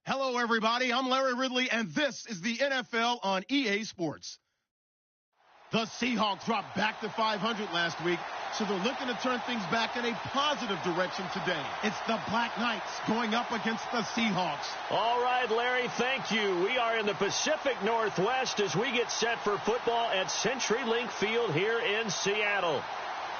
Hello, everybody. I'm Larry Ridley, and this is the NFL on EA Sports. The Seahawks dropped back to 500 last week, so they're looking to turn things back in a positive direction today. It's the Black Knights going up against the Seahawks. All right, Larry, thank you. We are in the Pacific Northwest as we get set for football at CenturyLink Field here in Seattle.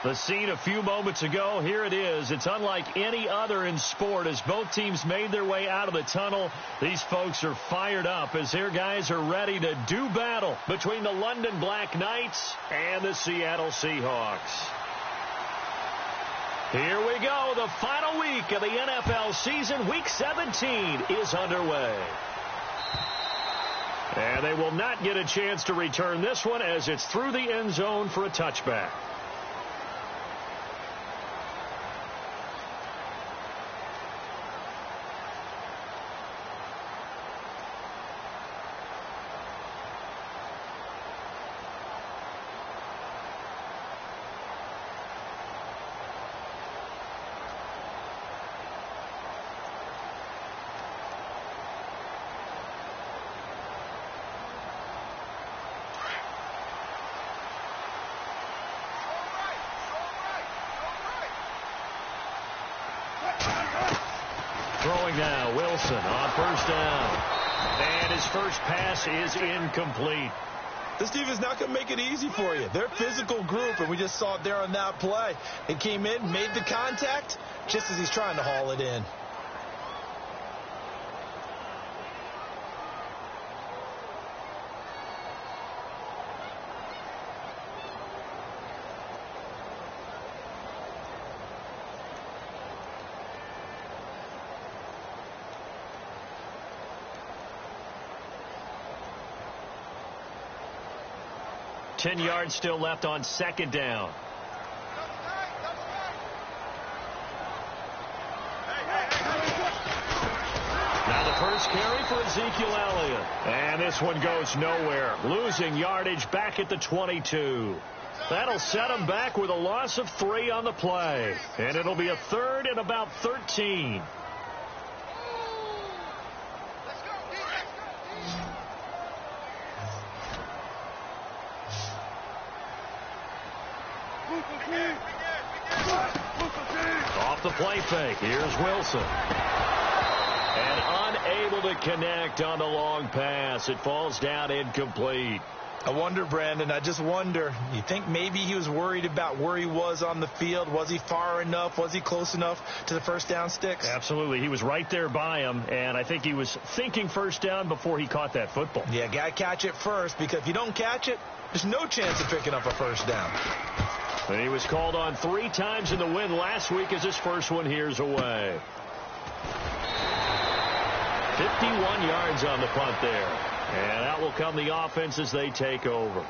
The scene a few moments ago, here it is. It's unlike any other in sport as both teams made their way out of the tunnel. These folks are fired up as their guys are ready to do battle between the London Black Knights and the Seattle Seahawks. Here we go. The final week of the NFL season. Week 17 is underway. And they will not get a chance to return this one as it's through the end zone for a touchback. Throwing now, Wilson on first down. And his first pass is incomplete. This defense not going to make it easy for you. They're a physical group, and we just saw it there on that play. It came in, made the contact, just as he's trying to haul it in. Ten yards still left on second down. Now the first carry for Ezekiel Elliott. And this one goes nowhere. Losing yardage back at the 22. That'll set him back with a loss of 3 on the play. And it'll be a third and about 13. Off the play fake. Here's Wilson. And unable to connect on the long pass. It falls down incomplete. I wonder, Brandon, I just wonder, you think maybe he was worried about where he was on the field? Was he far enough? Was he close enough to the first down sticks? Absolutely. He was right there by him, and I think he was thinking first down before he caught that football. Yeah, got to catch it first, because if you don't catch it, there's no chance of picking up a first down. And he was called on 3 times in the win last week as his first one here's away. 51 yards on the punt there. And out will come the offense as they take over.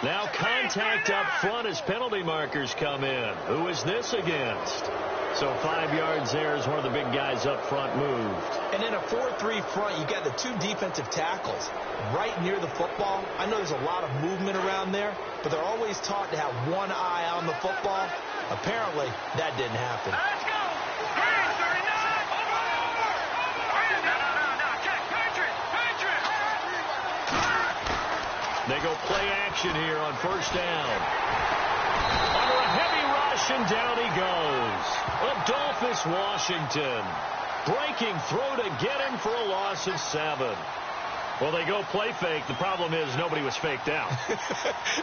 Now contact up front as penalty markers come in. Who is this against? So 5 yards there as one of the big guys up front moved. And in a 4-3 front, you got the 2 defensive tackles right near the football. I know there's a lot of movement around there, but they're always taught to have one eye on the football. Apparently, that didn't happen. Let's go! They go play action here on first down. Under a heavy rush, and down he goes. Adolphus Washington. Breaking throw to get him for a loss of 7. Well, they go play fake. The problem is nobody was faked out.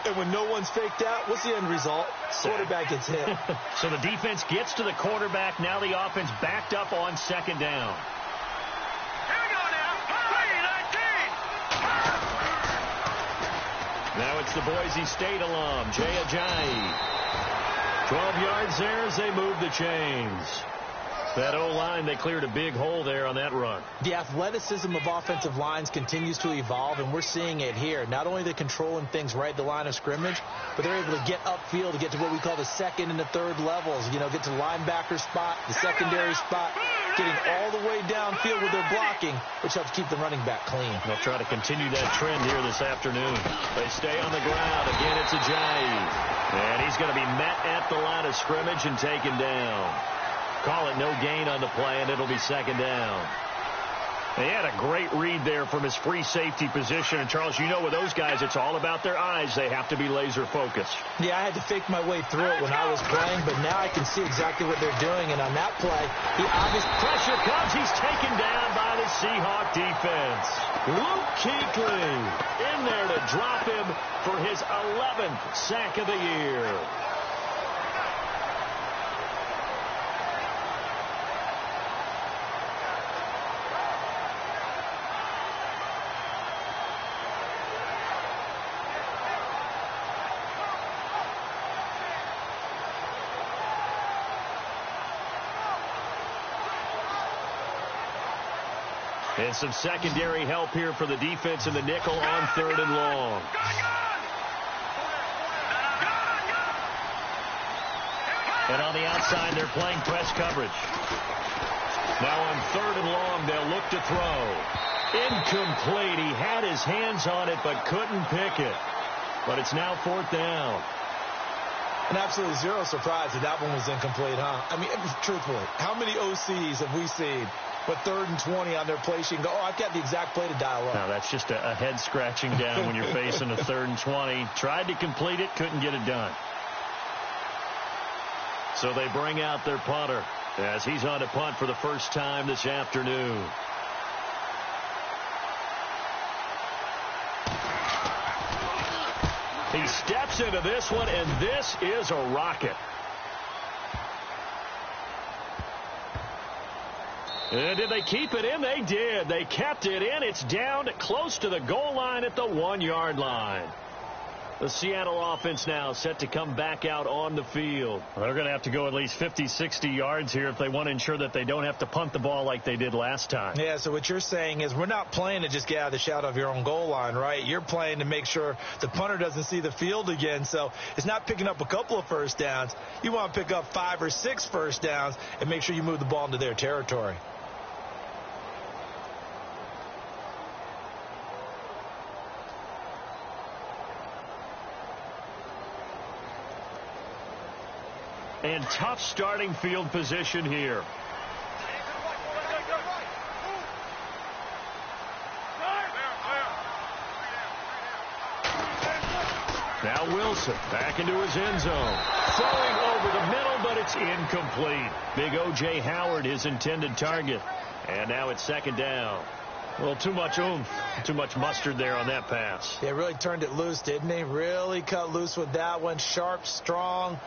And when no one's faked out, what's the end result? Quarterback gets hit. So the defense gets to the quarterback. Now the offense backed up on second down. Now it's the Boise State alum, Jay Ajayi. 12 yards there as they move the chains. That O-line, they cleared a big hole there on that run. The athleticism of offensive lines continues to evolve, and we're seeing it here. Not only they're controlling things right at the line of scrimmage, but they're able to get upfield to get to what we call the second and the third levels. You know, get to the linebacker spot, the secondary spot, getting all the way downfield with their blocking, which helps keep the running back clean. They'll try to continue that trend here this afternoon. They stay on the ground. Again, it's Ajayi. And he's going to be met at the line of scrimmage and taken down. Call it no gain on the play, and it'll be second down. He had a great read there from his free safety position. And, Charles, you know with those guys, it's all about their eyes. They have to be laser-focused. Yeah, I had to fake my way through it when I was playing, but now I can see exactly what they're doing. And on that play, he obviously... Pressure comes. He's taken down by the Seahawk defense. Luke Kuechly in there to drop him for his 11th sack of the year. And some secondary help here for the defense in the nickel on 3rd and long. And on the outside, they're playing press coverage. Now on 3rd and long, they'll look to throw. Incomplete. He had his hands on it but couldn't pick it. But it's now 4th down. And absolutely zero surprise that one was incomplete, huh? I mean, truthfully, how many OCs have we seen with 3rd and 20 on their play sheet and go, oh, I've got the exact play to dial up? No, that's just a head scratching down when you're facing a 3rd and 20. Tried to complete it, couldn't get it done. So they bring out their punter as he's on to punt for the first time this afternoon. He steps into this one, and this is a rocket. And did they keep it in? They did. They kept it in. It's down close to the goal line at the 1-yard line. The Seattle offense now set to come back out on the field. They're going to have to go at least 50, 60 yards here if they want to ensure that they don't have to punt the ball like they did last time. Yeah, so what you're saying is we're not playing to just get out of the shadow of your own goal line, right? You're playing to make sure the punter doesn't see the field again. So it's not picking up a couple of first downs. You want to pick up 5 or 6 first downs and make sure you move the ball into their territory. And tough starting field position here. Now Wilson back into his end zone. Throwing over the middle, but it's incomplete. Big O.J. Howard, his intended target. And now it's 2nd down. Well, too much oomph, too much mustard there on that pass. Yeah, really turned it loose, didn't he? Really cut loose with that one. Sharp, strong.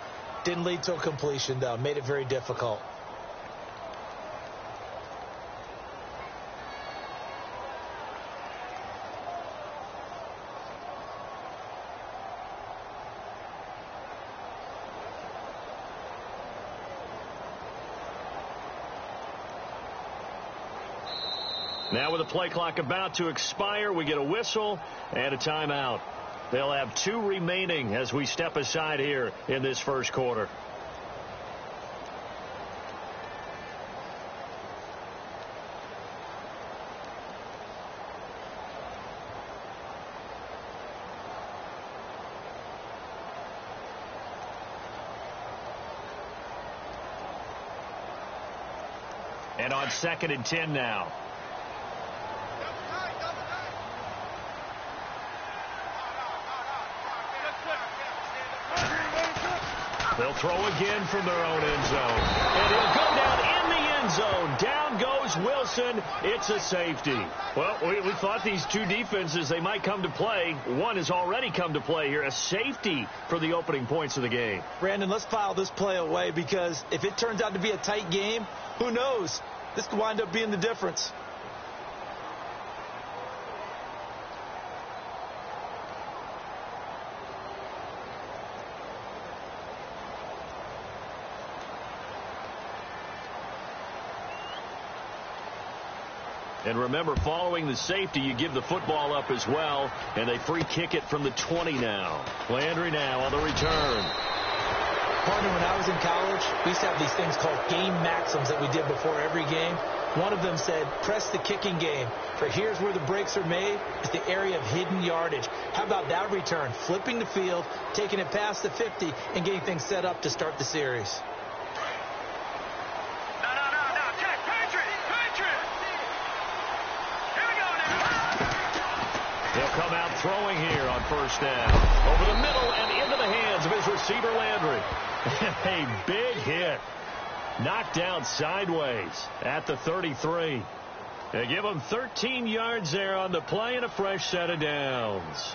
Didn't lead to a completion, though. Made it very difficult. Now with the play clock about to expire, we get a whistle and a timeout. They'll have 2 remaining as we step aside here in this first quarter. And on 2nd and 10 now. They'll throw again from their own end zone. And he'll go down in the end zone. Down goes Wilson. It's a safety. Well, we thought these two defenses, they might come to play. One has already come to play here. A safety for the opening points of the game. Brandon, let's file this play away because if it turns out to be a tight game, who knows? This could wind up being the difference. And remember, following the safety, you give the football up as well, and they free kick it from the 20 now. Landry now on the return. Partner, when I was in college, we used to have these things called game maxims that we did before every game. One of them said, press the kicking game. For here's where the breaks are made. It's the area of hidden yardage. How about that return? Flipping the field, taking it past the 50, and getting things set up to start the series. He'll come out throwing here on first down. Over the middle and into the hands of his receiver, Landry. A big hit. Knocked down sideways at the 33. They give him 13 yards there on the play and a fresh set of downs.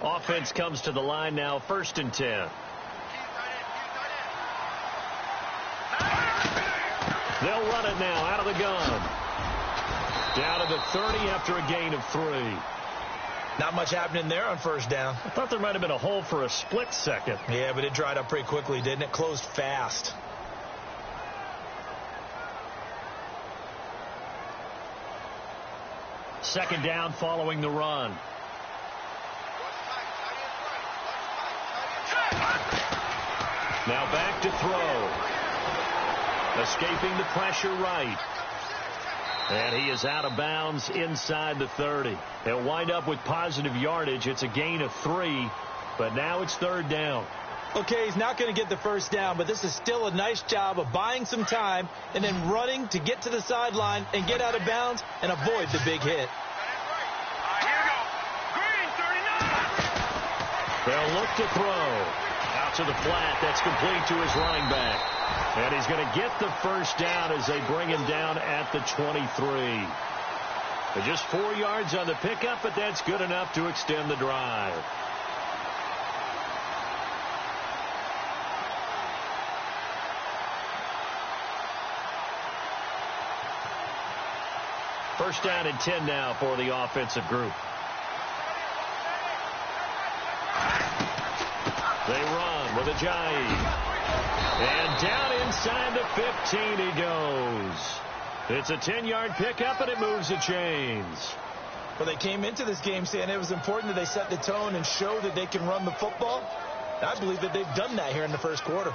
Offense comes to the line now, 1st and 10. They'll run it now out of the gun. Down to the 30 after a gain of 3. Not much happening there on first down. I thought there might have been a hole for a split second. Yeah, but it dried up pretty quickly, didn't it? Closed fast. Second down following the run. Now back to throw. Escaping the pressure right. And he is out of bounds inside the 30. They'll wind up with positive yardage. It's a gain of 3, but now it's 3rd down. Okay, he's not going to get the first down, but this is still a nice job of buying some time and then running to get to the sideline and get out of bounds and avoid the big hit. They'll look to throw. Out to the flat. That's complete to his running back. And he's going to get the first down as they bring him down at the 23. They're just 4 yards on the pickup, but that's good enough to extend the drive. First down and 10 now for the offensive group. They run with Ajayi. And down inside the 15 he goes. It's a 10-yard pickup, and it moves the chains. Well, they came into this game saying it was important that they set the tone and show that they can run the football. I believe that they've done that here in the first quarter.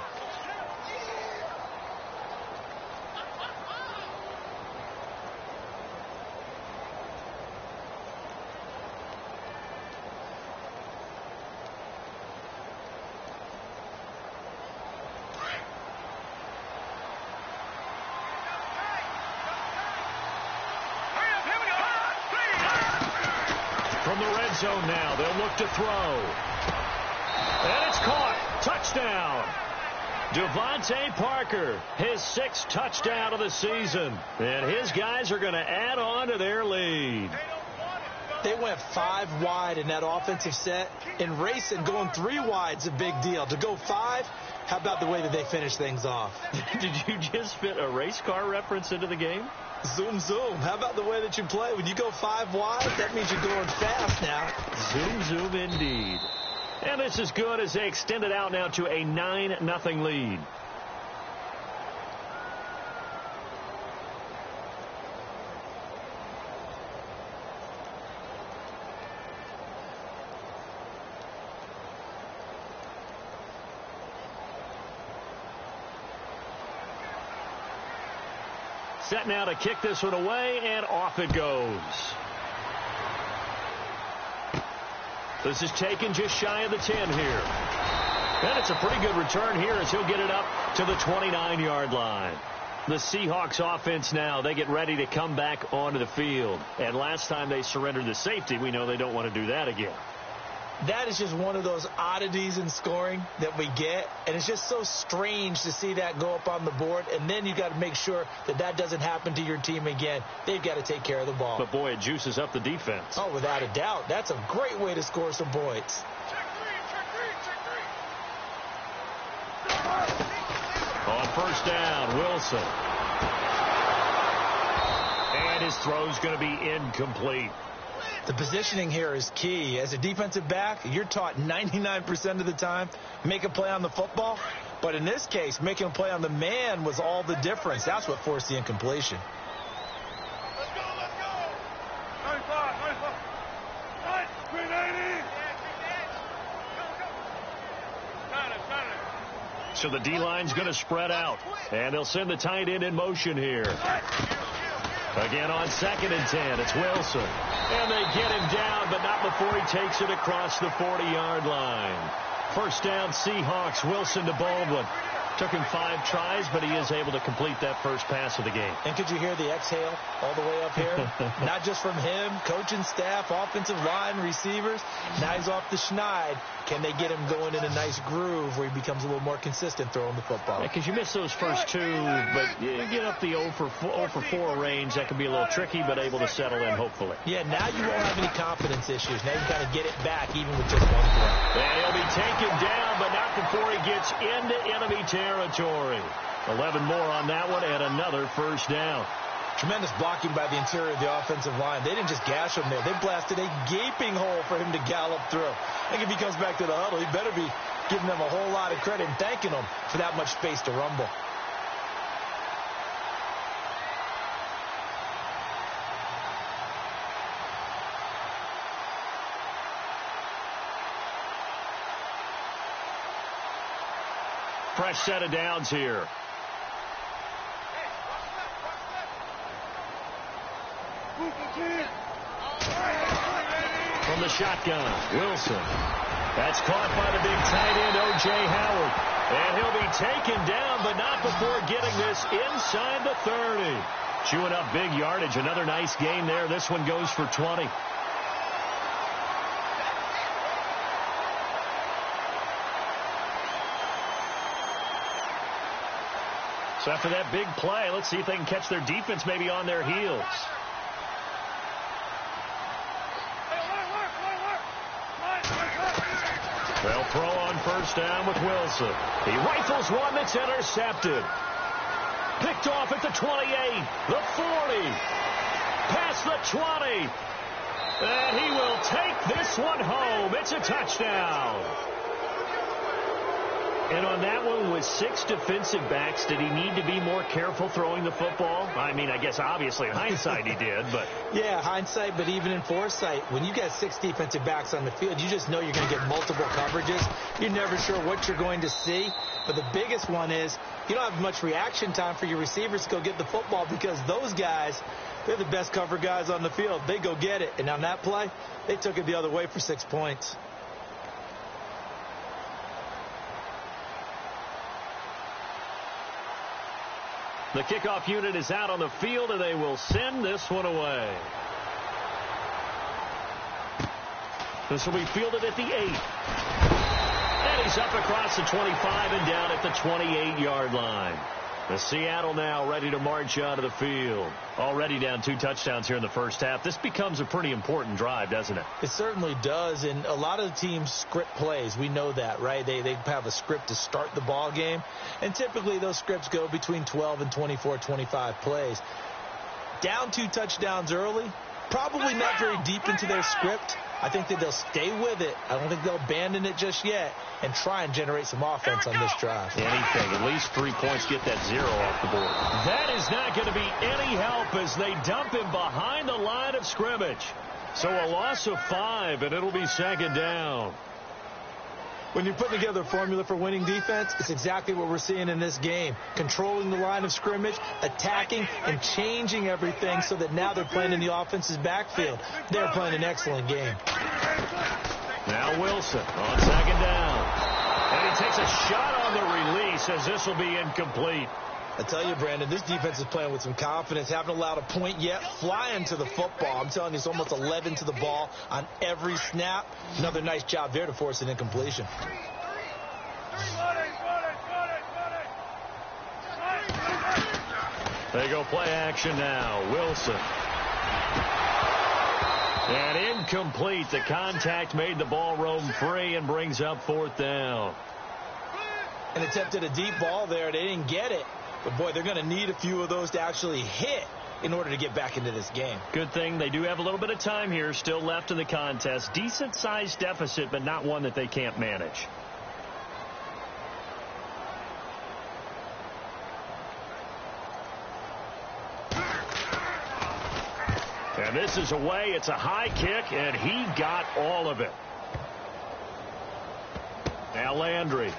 From the red zone now, they'll look to throw. And it's caught. Touchdown. Devontae Parker, his 6th touchdown of the season. And his guys are going to add on to their lead. They went 5 wide in that offensive set. And racing, going 3 wide is a big deal. To go 5, how about the way that they finish things off? Did you just fit a race car reference into the game? Zoom, zoom. How about the way that you play? When you go 5 wide, that means you're going fast now. Zoom, zoom indeed. And this is good as they extend it out now to a 9-0 lead. Set now to kick this one away, and off it goes. This is taken just shy of the 10 here. And it's a pretty good return here as he'll get it up to the 29-yard line. The Seahawks offense now, they get ready to come back onto the field. And last time they surrendered the safety, we know they don't want to do that again. That is just one of those oddities in scoring that we get, and it's just so strange to see that go up on the board, and then you got to make sure that that doesn't happen to your team again. They've got to take care of the ball. But, boy, it juices up the defense. Oh, without a doubt. That's a great way to score some points. On first down, Wilson. And his throw's going to be incomplete. The positioning here is key. As a defensive back, you're taught 99% of the time, make a play on the football. But in this case, making a play on the man was all the difference. That's what forced the incompletion. Let's go, let's go. 95, 95. 380. So the D-line's going to spread out. And they'll send the tight end in motion here. Again on 2nd and 10. It's Wilson. And they get him down, but not before he takes it across the 40-yard line. First down, Seahawks. Wilson to Baldwin. Took him 5 tries, but he is able to complete that first pass of the game. And could you hear the exhale all the way up here? Not just from him, coaching staff, offensive line, receivers. Now he's off the schneid. Can they get him going in a nice groove where he becomes a little more consistent throwing the football? Because you miss those first 2, but you get up the 0 for 4 range. That can be a little tricky, but able to settle in, hopefully. Yeah, now you won't have any confidence issues. Now you've got to get it back, even with just 1 throw. And he'll be taken down, but not before he gets into enemy territory. 11 more on that one, and another first down. Tremendous blocking by the interior of the offensive line. They didn't just gash him there. They blasted a gaping hole for him to gallop through. I think if he comes back to the huddle, he better be giving them a whole lot of credit and thanking them for that much space to rumble. Fresh set of downs here. From the shotgun, Wilson. That's caught by the big tight end, O.J. Howard. And he'll be taken down, but not before getting this inside the 30. Chewing up big yardage. Another nice gain there. This one goes for 20. So after that big play, let's see if they can catch their defense maybe on their heels. They'll throw on first down with Wilson. He rifles one that's intercepted. Picked off at the 28, the 40, past the 20. And he will take this one home. It's a touchdown. And on that one, with 6 defensive backs, did he need to be more careful throwing the football? I mean, I guess obviously in hindsight he did, but... Yeah, hindsight, but even in foresight, when you got 6 defensive backs on the field, you just know you're going to get multiple coverages. You're never sure what you're going to see. But the biggest one is you don't have much reaction time for your receivers to go get the football because those guys, they're the best cover guys on the field. They go get it. And on that play, they took it the other way for 6 points. The kickoff unit is out on the field, and they will send this one away. This will be fielded at the 8. And he's up across the 25 and down at the 28-yard line. The Seattle now ready to march out of the field. Already down 2 touchdowns here in the first half. This becomes a pretty important drive, doesn't it? It certainly does, and a lot of teams script plays. We know that, right? They have a script to start the ball game, and typically those scripts go between 12 and 24, 25 plays. Down 2 touchdowns early, probably not very deep into their script. I think that they'll stay with it. I don't think they'll abandon it just yet and try and generate some offense on this drive. Anything. At least 3 points, get that 0 off the board. That is not going to be any help as they dump him behind the line of scrimmage. So a loss of 5, and it'll be 2nd down. When you put together a formula for winning defense, it's exactly what we're seeing in this game. Controlling the line of scrimmage, attacking, and changing everything so that now they're playing in the offense's backfield. They're playing an excellent game. Now Wilson on 2nd down. And he takes a shot on the release as this will be incomplete. I tell you, Brandon, this defense is playing with some confidence. Haven't allowed a point yet. Flying to the football. I'm telling you, it's almost 11 to the ball on every snap. Another nice job there to force an incompletion. They go play action now. Wilson. And incomplete. The contact made the ball roam free and brings up 4th down. And attempted a deep ball there. They didn't get it. But, boy, they're going to need a few of those to actually hit in order to get back into this game. Good thing they do have a little bit of time here still left in the contest. Decent-sized deficit, but not one that they can't manage. And this is away. It's a high kick, and he got all of it. Now Landry.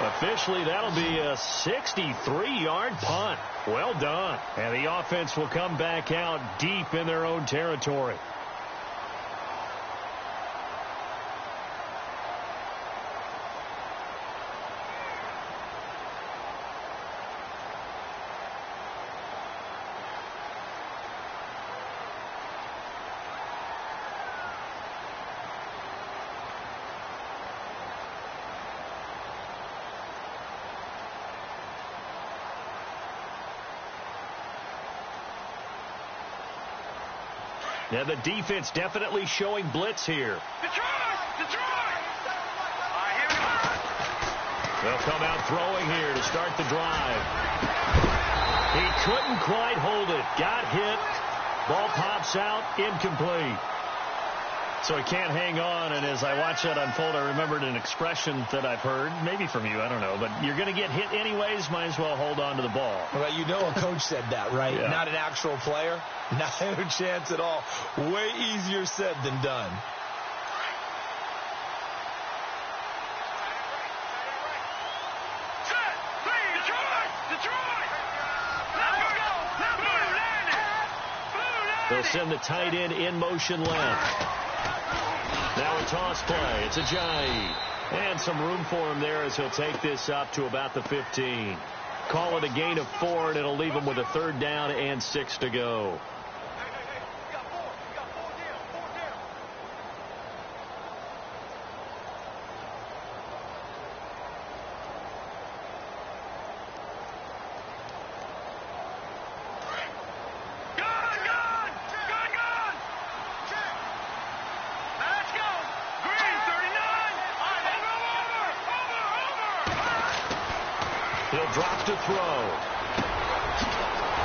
Officially, that'll be a 63-yard punt. Well done. And the offense will come back out deep in their own territory. Now the defense definitely showing blitz here. Detroit! They'll come out throwing here to start the drive. He couldn't quite hold it. Got hit. Ball pops out. Incomplete. So he can't hang on, and as I watch that unfold, I remembered an expression that I've heard, maybe from you, I don't know, but you're going to get hit anyways, might as well hold on to the ball. Well, you know a coach said that, right? Yeah. Not an actual player. Not a chance at all. Way easier said than done. They'll send the tight end in motion left. Now a toss play. It's Ajayi. And some room for him there as he'll take this up to about the 15. Call it a gain of 4, and it'll leave him with a 3rd down and 6 to go. He'll drop to throw.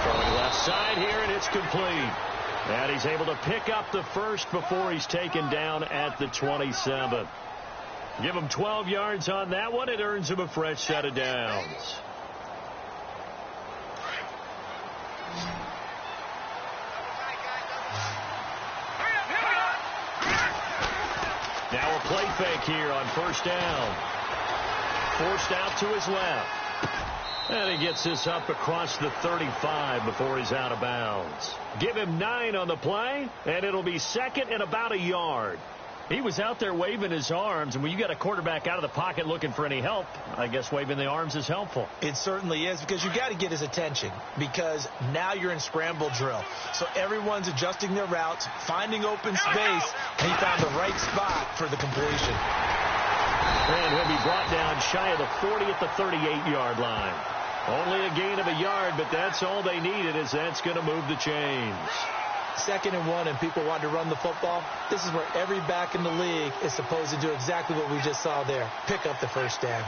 Throwing left side here, and it's complete. And he's able to pick up the first before he's taken down at the 27. Give him 12 yards on that one. It earns him a fresh set of downs. Now a play fake here on 1st down. Forced out to his left. And he gets this up across the 35 before he's out of bounds. Give him 9 on the play, and it'll be 2nd and about a yard. He was out there waving his arms, and when you got a quarterback out of the pocket looking for any help, I guess waving the arms is helpful. It certainly is, because you got to get his attention, because now you're in scramble drill. So everyone's adjusting their routes, finding open space, and he found the right spot for the completion. And he'll be brought down shy of the 40 at the 38-yard line. Only a gain of a yard, but that's all they needed, as that's going to move the chains. 2nd and 1, and people want to run the football. This is where every back in the league is supposed to do exactly what we just saw there. Pick up the 1st down.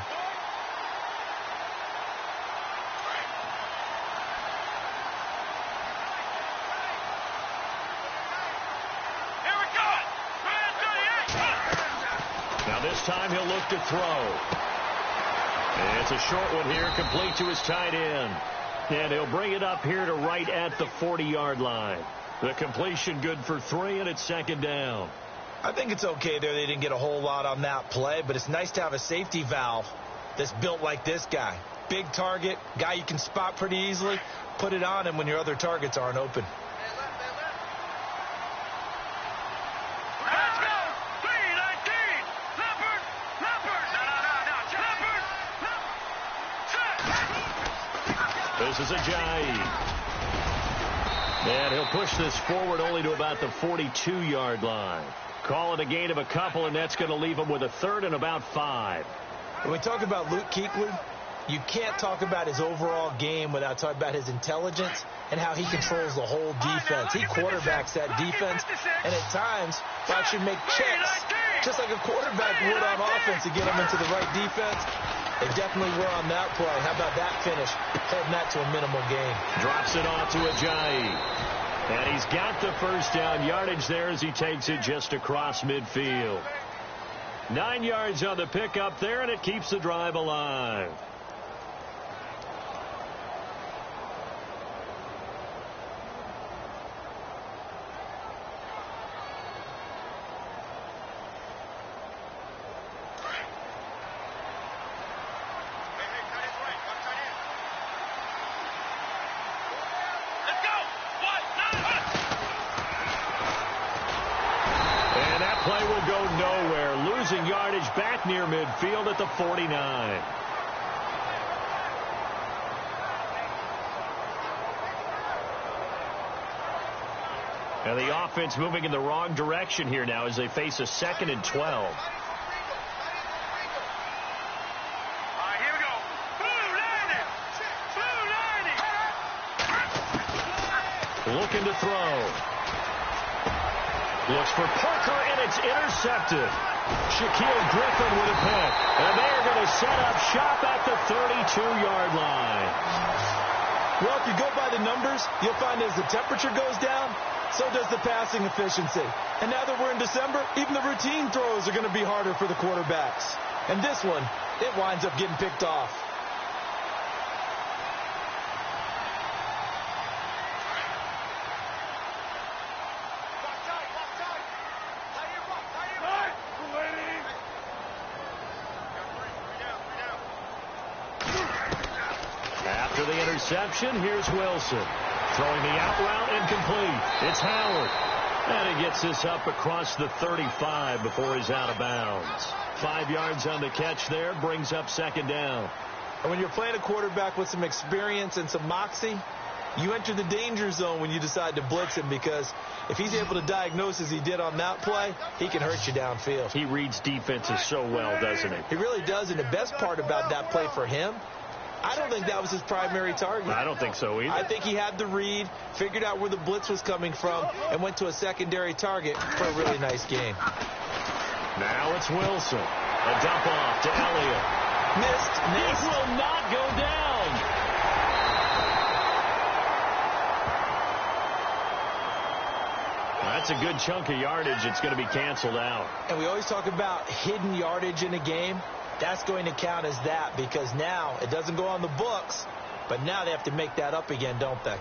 Now this time he'll look to throw. And it's a short one here, complete to his tight end. And he'll bring it up here to right at the 40-yard line. The completion good for 3, and it's 2nd down. I think it's okay there. They didn't get a whole lot on that play, but it's nice to have a safety valve that's built like this guy. Big target, guy you can spot pretty easily. Put it on him when your other targets aren't open. This is Ajayi. And he'll push this forward only to about the 42-yard line. Call it a gain of a couple, and that's going to leave him with a 3rd and about 5. When we talk about Luke Kuechly, you can't talk about his overall game without talking about his intelligence and how he controls the whole defense. He quarterbacks that defense, and at times will actually make checks, just like a quarterback would on offense, to get him into the right defense. They definitely were on that play. How about that finish? Holding that to a minimal gain. Drops it off to Ajayi. And he's got the first down yardage there as he takes it just across midfield. 9 yards on the pickup there, and it keeps the drive alive. Back near midfield at the 49. And the offense moving in the wrong direction here now as they face a 2nd and 12. Here we go. Looking to throw. Looks for Parker, and it's intercepted. Shaquille Griffin with a pick. And they're going to set up shop at the 32-yard line. Well, if you go by the numbers, you'll find as the temperature goes down, so does the passing efficiency. And now that we're in December, even the routine throws are going to be harder for the quarterbacks. And this one, it winds up getting picked off. Interception. Here's Wilson. Throwing the out route incomplete. It's Howard. And he gets this up across the 35 before he's out of bounds. 5 yards on the catch there. Brings up 2nd down. And when you're playing a quarterback with some experience and some moxie, you enter the danger zone when you decide to blitz him, because if he's able to diagnose as he did on that play, he can hurt you downfield. He reads defenses so well, doesn't he? He really does. And the best part about that play for him, I don't think that was his primary target. I don't think so either. I think he had the read, figured out where the blitz was coming from, and went to a secondary target for a really nice gain. Now it's Wilson. A dump off to Elliott. Missed. He will not go down. That's a good chunk of yardage. It's going to be canceled out. And we always talk about hidden yardage in a game. That's going to count as that, because now it doesn't go on the books, but now they have to make that up again, don't they?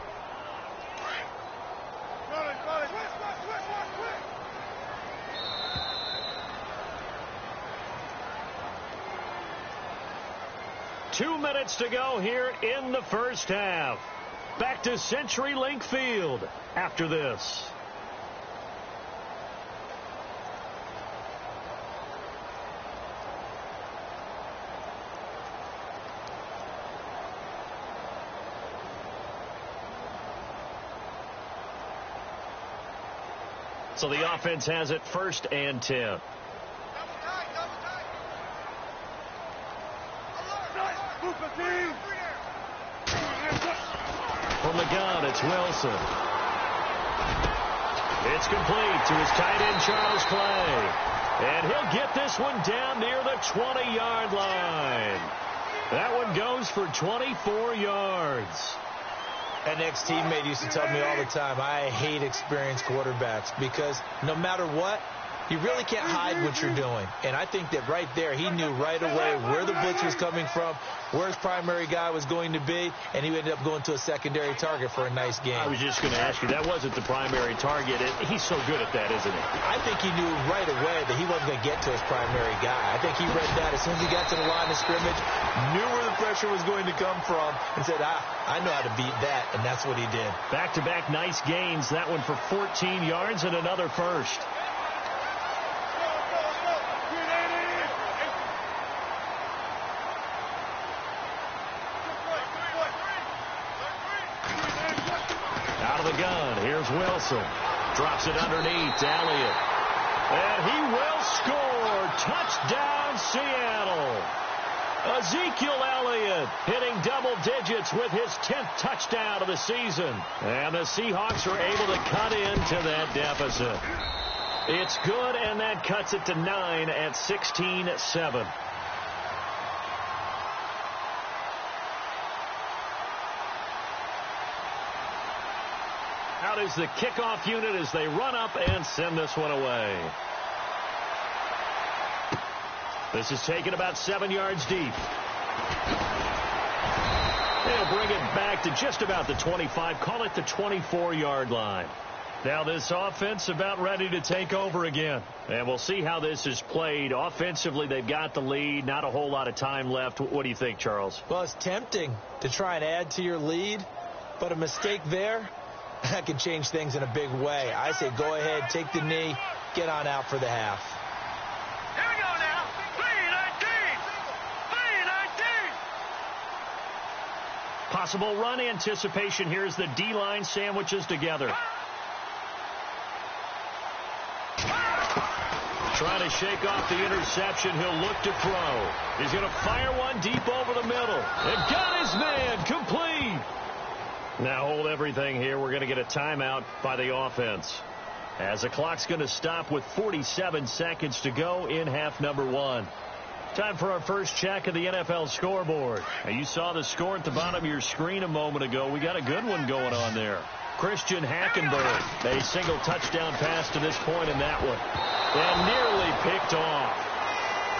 Two minutes to go here in the first half. Back to CenturyLink Field after this. So the offense has it 1st and 10. From the gun, it's Wilson. It's complete to his tight end, Charles Clay. And he'll get this one down near the 20-yard line. That one goes for 24 yards. An ex-teammate used to tell me all the time, I hate experienced quarterbacks, because no matter what, you really can't hide what you're doing. And I think that right there, he knew right away where the blitz was coming from, where his primary guy was going to be, and he ended up going to a secondary target for a nice game. I was just going to ask you, that wasn't the primary target. He's so good at that, isn't he? I think he knew right away that he wasn't going to get to his primary guy. I think he read that as soon as he got to the line of scrimmage, knew where the pressure was going to come from, and said, I know how to beat that, and that's what he did. Back-to-back nice gains. That one for 14 yards and another first. Wilson drops it underneath to Elliott. And he will score. Touchdown, Seattle. Ezekiel Elliott hitting double digits with his 10th touchdown of the season. And the Seahawks are able to cut into that deficit. It's good, and that cuts it to 9 at 16-7. Out is the kickoff unit as they run up and send this one away. This is taken about 7 yards deep. They'll bring it back to just about the 25, call it the 24-yard line. Now this offense about ready to take over again. And we'll see how this is played. Offensively, they've got the lead. Not a whole lot of time left. What do you think, Charles? Well, it's tempting to try and add to your lead, but a mistake there, that can change things in a big way. I say go ahead, take the knee, get on out for the half. Here we go now. 3-19. Possible run anticipation. Here's the D-line sandwiches together. Trying to shake off the interception. He'll look to throw. He's going to fire one deep over the middle. And got his man complete. Now hold everything here. We're going to get a timeout by the offense, as the clock's going to stop with 47 seconds to go in half number 1. Time for our first check of the NFL scoreboard. Now, you saw the score at the bottom of your screen a moment ago. We got a good one going on there. Christian Hackenberg, a single touchdown pass to this point in that one, and nearly picked off.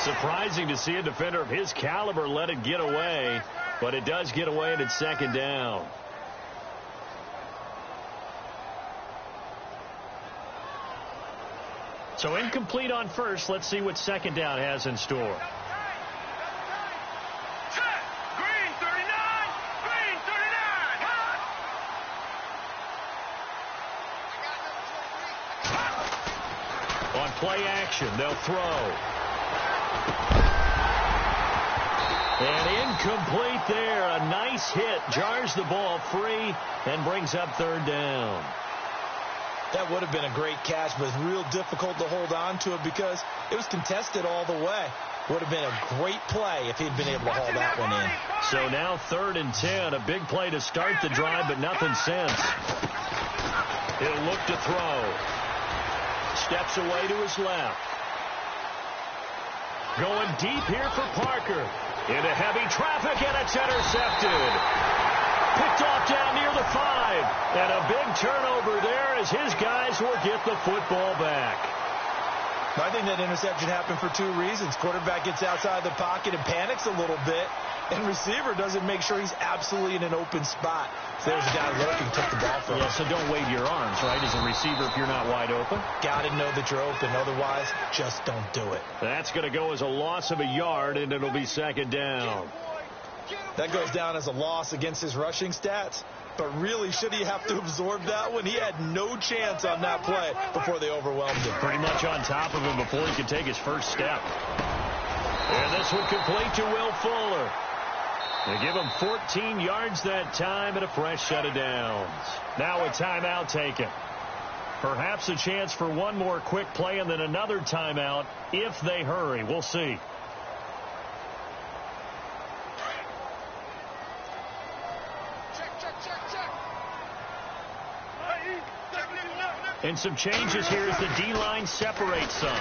Surprising to see a defender of his caliber let it get away, but it does get away, and it's second down. So incomplete on first. Let's see what second down has in store. Green 39. Green 39. On play action, they'll throw. And incomplete there. A nice hit. Jars the ball free and brings up third down. That would have been a great catch, but it's real difficult to hold on to it because it was contested all the way. Would have been a great play if he'd been able to haul that one in. So now 3rd and 10. A big play to start the drive, but nothing since. He'll look to throw. Steps away to his left. Going deep here for Parker. Into heavy traffic, and it's intercepted. Picked off down near the 5. And a big turnover there as his guys will get the football back. I think that interception happened for 2 reasons. Quarterback gets outside the pocket and panics a little bit, and receiver doesn't make sure he's absolutely in an open spot. So there's a guy lurking, took the ball from him. Yeah, so don't wave your arms, right, as a receiver if you're not wide open. Got to know that you're open. Otherwise, just don't do it. That's going to go as a loss of a yard, and it'll be second down. That goes down as a loss against his rushing stats. But really, should he have to absorb that one? He had no chance on that play before they overwhelmed him. Pretty much on top of him before he could take his first step. And this one complete to Will Fuller. They give him 14 yards that time and a fresh set of downs. Now a timeout taken. Perhaps a chance for one more quick play and then another timeout if they hurry. We'll see. And some changes here as the D-line separates some.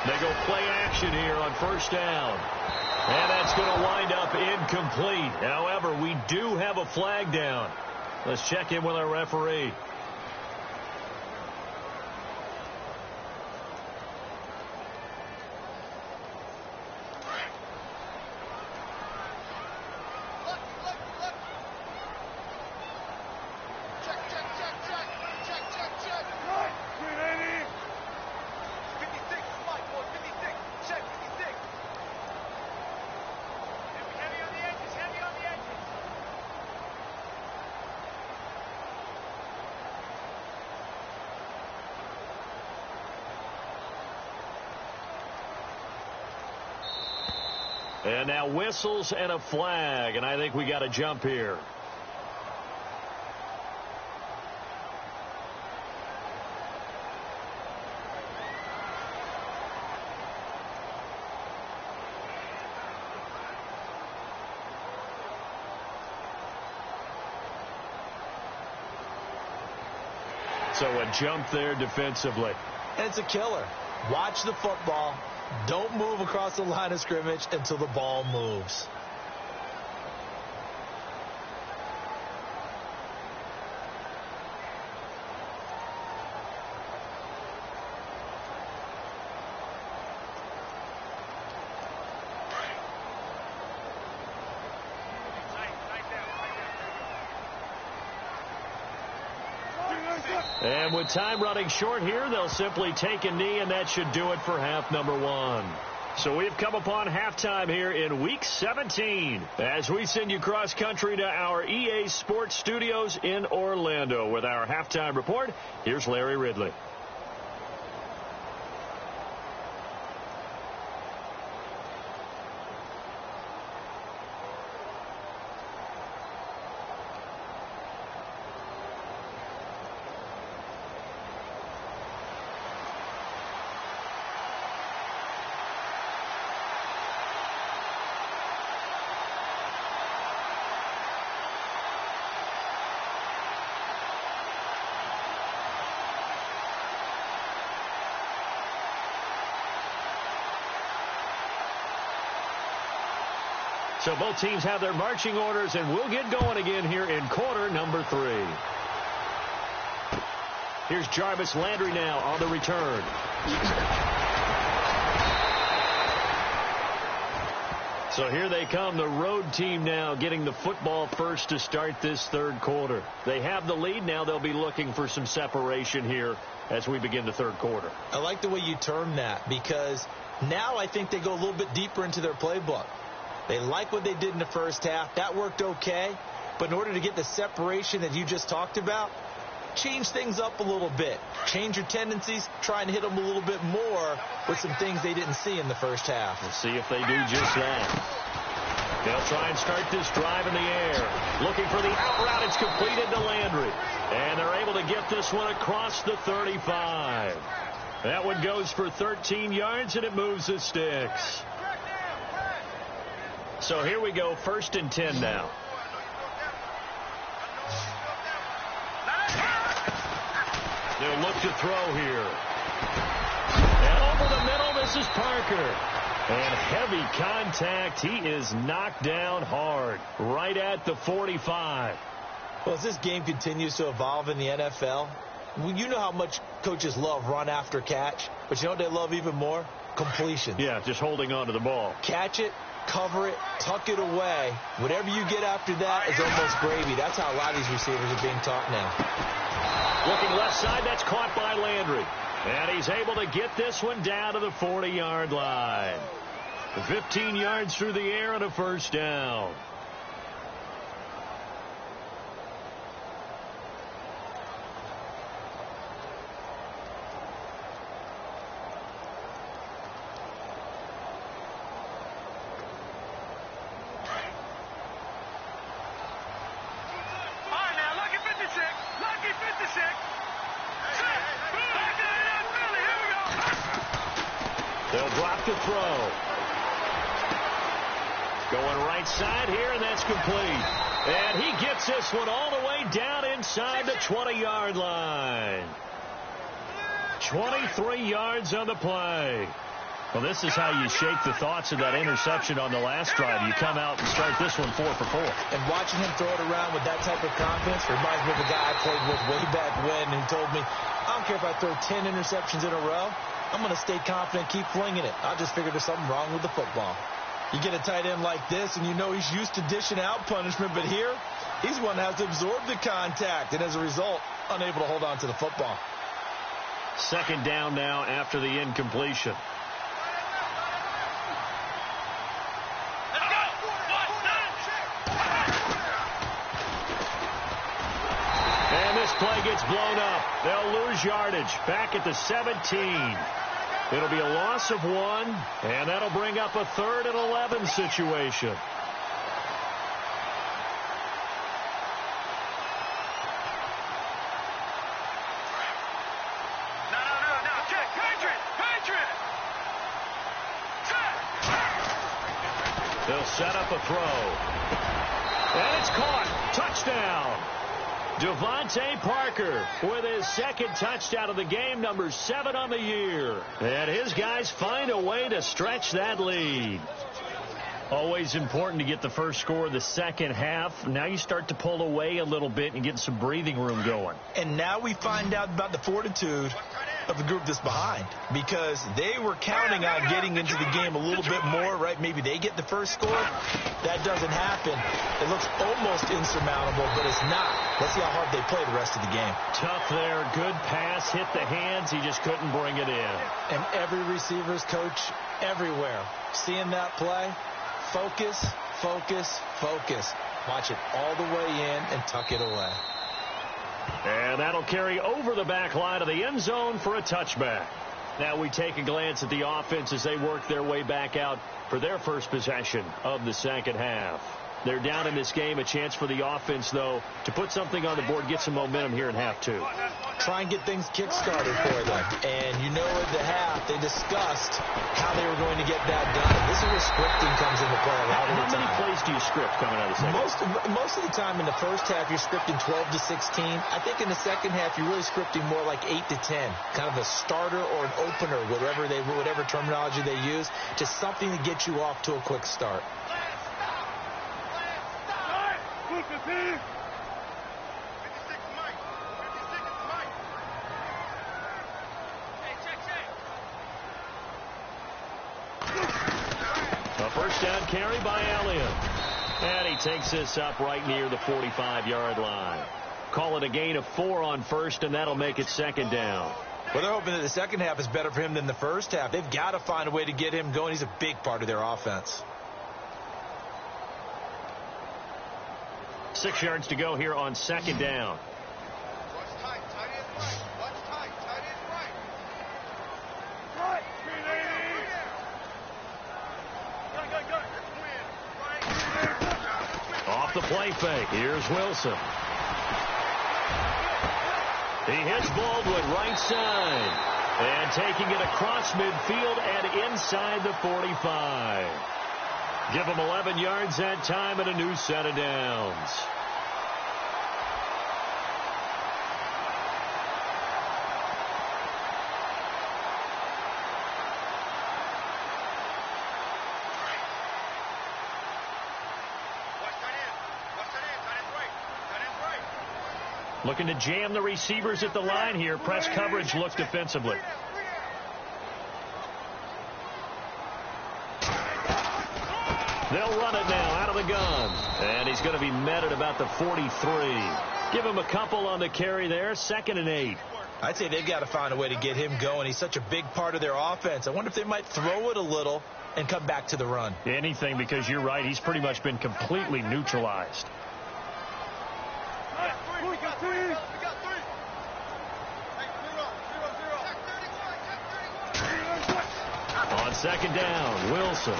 They go play action here on first down. And that's going to wind up incomplete. However, we do have a flag down. Let's check in with our referee. And now whistles and a flag, and I think we got a jump here. So a jump there defensively. And it's a killer. Watch the football. Don't move across the line of scrimmage until the ball moves. And with time running short here, they'll simply take a knee, and that should do it for half number one. So we've come upon halftime here in Week 17 as we send you cross-country to our EA Sports Studios in Orlando. With our halftime report, here's Larry Ridley. So both teams have their marching orders, and we'll get going again here in quarter number 3. Here's Jarvis Landry now on the return. So here they come, the road team now getting the football first to start this third quarter. They have the lead. Now they'll be looking for some separation here as we begin the third quarter. I like the way you term that, because now I think they go a little bit deeper into their playbook. They like what they did in the first half. That worked okay. But in order to get the separation that you just talked about, change things up a little bit. Change your tendencies. Try and hit them a little bit more with some things they didn't see in the first half. We'll see if they do just that. They'll try and start this drive in the air. Looking for the out route. It's completed to Landry. And they're able to get this one across the 35. That one goes for 13 yards, and it moves the sticks. So here we go, 1st and 10 now. They'll look to throw here. And over the middle, this is Parker. And heavy contact. He is knocked down hard, right at the 45. Well, as this game continues to evolve in the NFL, you know how much coaches love run after catch, but you know what they love even more? Completion. Yeah, just holding on to the ball. Catch it, cover it, tuck it away. Whatever you get after that is almost gravy. That's how a lot of these receivers are being taught now. Looking left side, that's caught by Landry. And he's able to get this one down to the 40-yard line. 15 yards through the air and a first down. They'll drop the throw. Going right side here, and that's complete. And he gets this one all the way down inside the 20-yard line. 23 yards on the play. Well, this is how you shake the thoughts of that interception on the last drive. You come out and start this one 4 for 4. And watching him throw it around with that type of confidence reminds me of a guy I played with way back when, who told me, I don't care if I throw 10 interceptions in a row. I'm going to stay confident, keep flinging it. I just figured there's something wrong with the football. You get a tight end like this, and you know he's used to dishing out punishment, but here, he's one that has to absorb the contact, and as a result, unable to hold on to the football. Second down now after the incompletion. And this play gets blown up. They'll lose yardage back at the 17. It'll be a loss of 1, and that'll bring up a 3rd and 11 situation. They'll set up a throw. And it's caught. Touchdown. Devontae Parker with his second touchdown of the game, number 7 on the year. And his guys find a way to stretch that lead. Always important to get the first score of the second half. Now you start to pull away a little bit and get some breathing room going. And now we find out about the fortitude of the group that's behind, because they were counting on getting into the game a little bit more, right? Maybe they get the first score. That doesn't happen. It looks almost insurmountable, but it's not. Let's see how hard they play the rest of the game. Tough there. Good pass. Hit the hands. He just couldn't bring it in. And every receiver's coach everywhere, seeing that play, focus, focus, focus. Watch it all the way in and tuck it away. And that'll carry over the back line of the end zone for a touchback. Now we take a glance at the offense as they work their way back out for their first possession of the second half. They're down in this game. A chance for the offense, though, to put something on the board, get some momentum here in half two. Try and get things kick-started for them. And you know at the half, they discussed how they were going to get that done. This is where scripting comes into play a lot of the time. How many plays do you script coming out of the second? Most of the time in the first half, you're scripting 12 to 16. I think in the second half, you're really scripting more like 8 to 10. Kind of a starter or an opener, whatever terminology they use, just something to get you off to a quick start. A first down carry by Elliott. And he takes this up right near the 45-yard line. Call it a gain of 4 on first, and that'll make it second down. Well, they're hoping that the second half is better for him than the first half. They've got to find a way to get him going. He's a big part of their offense. 6 yards to go here on second down. Watch tight, tight end right. Watch tight, tight end right. Right. Off the play fake. Here's Wilson. He hits Baldwin right side. And taking it across midfield and inside the 45. Give him 11 yards that time and a new set of downs. Looking to jam the receivers at the line here. Press coverage looks defensively. They'll run it now out of the gun. And he's going to be met at about the 43. Give him a couple on the carry there. 2nd and 8. I'd say they've got to find a way to get him going. He's such a big part of their offense. I wonder if they might throw it a little and come back to the run. Anything, because you're right. He's pretty much been completely neutralized. On second down, Wilson.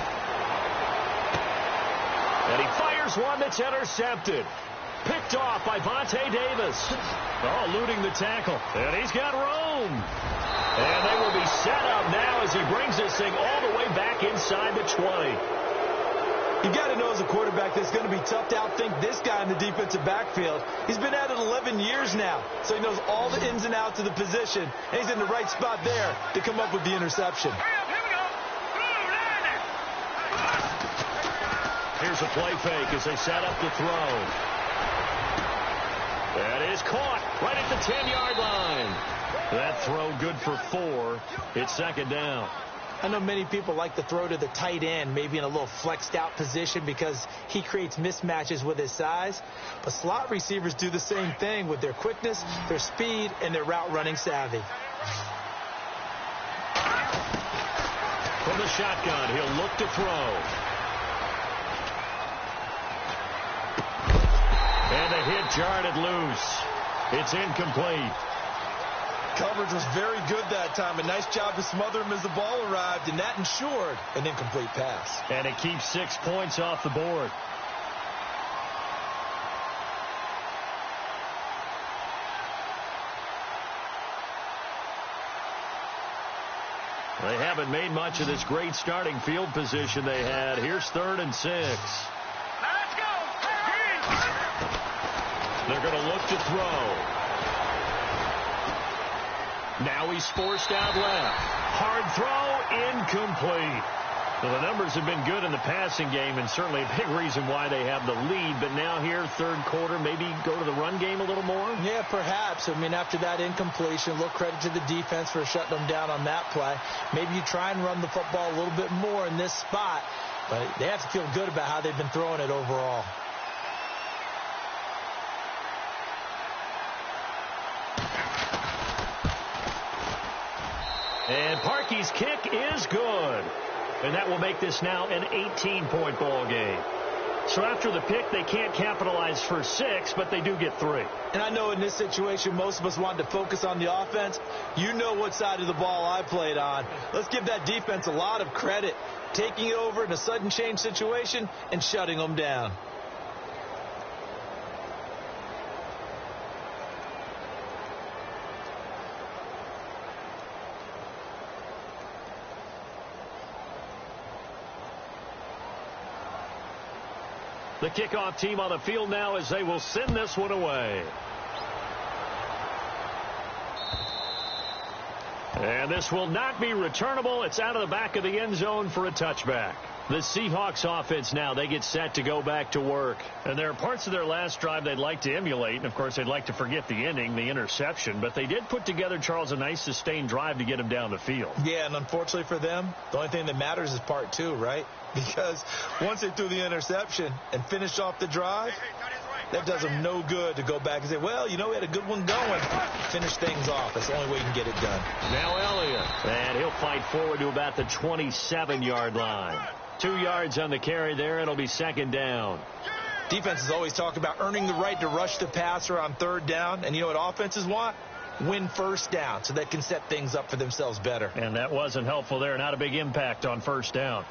And he fires one that's intercepted. Picked off by Vontae Davis. Oh, eluding the tackle. And he's got room. And they will be set up now as he brings this thing all the way back inside the 20. You got to know as a quarterback that it's going to be tough to outthink this guy in the defensive backfield. He's been at it 11 years now, so he knows all the ins and outs of the position, and he's in the right spot there to come up with the interception. Here's a play fake as they set up the throw. That is caught right at the 10-yard line. That throw good for 4. It's second down. I know many people like to throw to the tight end, maybe in a little flexed out position because he creates mismatches with his size. But slot receivers do the same thing with their quickness, their speed, and their route running savvy. From the shotgun, he'll look to throw. And the hit jarred it loose. It's incomplete. Coverage was very good that time. A nice job to smother him as the ball arrived, and that ensured an incomplete pass. And it keeps 6 points off the board. They haven't made much of this great starting field position they had. Here's 3rd and 6. Let's go. They're going to look to throw. Now he's forced out left. Hard throw, incomplete. Well, the numbers have been good in the passing game, and certainly a big reason why they have the lead. But now here, third quarter, maybe go to the run game a little more? Yeah, perhaps. I mean, after that incompletion, a little credit to the defense for shutting them down on that play. Maybe you try and run the football a little bit more in this spot. But they have to feel good about how they've been throwing it overall. And Parkey's kick is good. And that will make this now an 18-point ball game. So after the pick, they can't capitalize for 6, but they do get 3. And I know in this situation, most of us wanted to focus on the offense. You know what side of the ball I played on. Let's give that defense a lot of credit, taking it over in a sudden change situation and shutting them down. The kickoff team on the field now as they will send this one away. And this will not be returnable. It's out of the back of the end zone for a touchback. The Seahawks offense now, they get set to go back to work. And there are parts of their last drive they'd like to emulate. And, of course, they'd like to forget the ending, the interception. But they did put together, Charles, a nice sustained drive to get them down the field. Yeah, and unfortunately for them, the only thing that matters is part 2, right? Because once they threw the interception and finished off the drive, that does them no good to go back and say, well, you know, we had a good one going. Finish things off. That's the only way you can get it done. Now Elliott. And he'll fight forward to about the 27-yard line. 2 yards on the carry there. It'll be second down. Defenses always talk about earning the right to rush the passer on third down. And you know what offenses want? Win first down so they can set things up for themselves better. And that wasn't helpful there. Not a big impact on first down.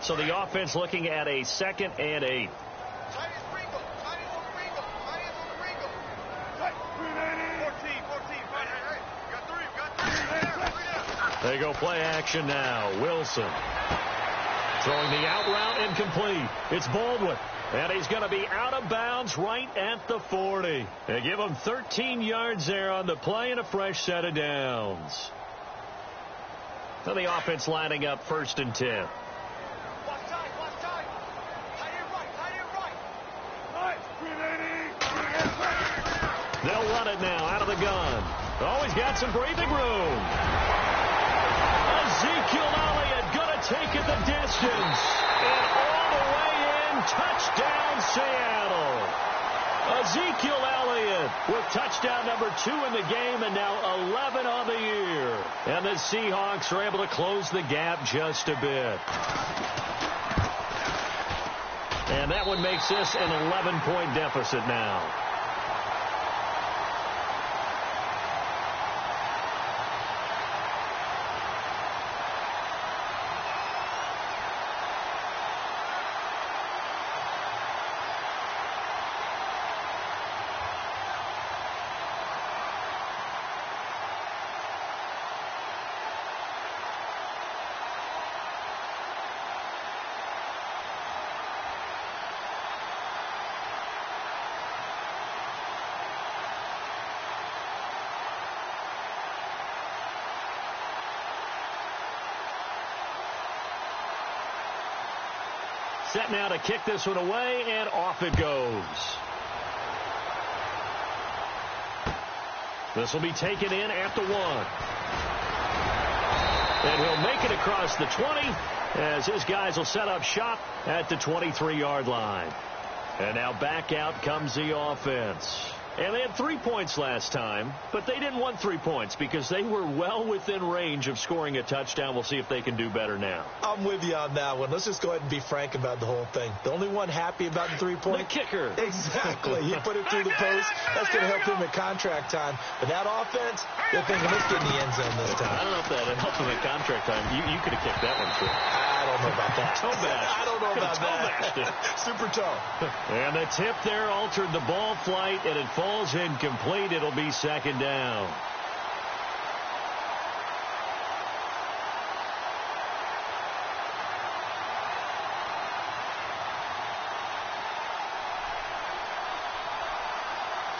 So the offense looking at a 2nd and 8. They go play action now. Wilson throwing the out route incomplete. It's Baldwin. And he's going to be out of bounds right at the 40. They give him 13 yards there on the play and a fresh set of downs. So the offense lining up 1st and 10. They'll run it now out of the gun. Always got some breathing room. Ezekiel Elliott going to take it the distance. And all the way in, touchdown Seattle. Ezekiel Elliott with touchdown number 2 in the game and now 11 on the year. And the Seahawks are able to close the gap just a bit. And that one makes this an 11-point deficit now. Set now to kick this one away, and off it goes. This will be taken in at the 1. And he'll make it across the 20 as his guys will set up shop at the 23-yard line. And now back out comes the offense. And they had 3 points last time, but they didn't want 3 points because they were well within range of scoring a touchdown. We'll see if they can do better now. I'm with you on that one. Let's just go ahead and be frank about the whole thing. The only one happy about the 3-point? The kicker. Exactly. He put it through the post. That's going to help him at contract time. But that offense, they're thinking, let's get in the end zone this time. I don't know if that helped him at contract time. You could have kicked that one, too. I don't know about that. Toe bash. I don't know about that. Super toe. And the tip there altered the ball flight, and it falls incomplete. It'll be second down.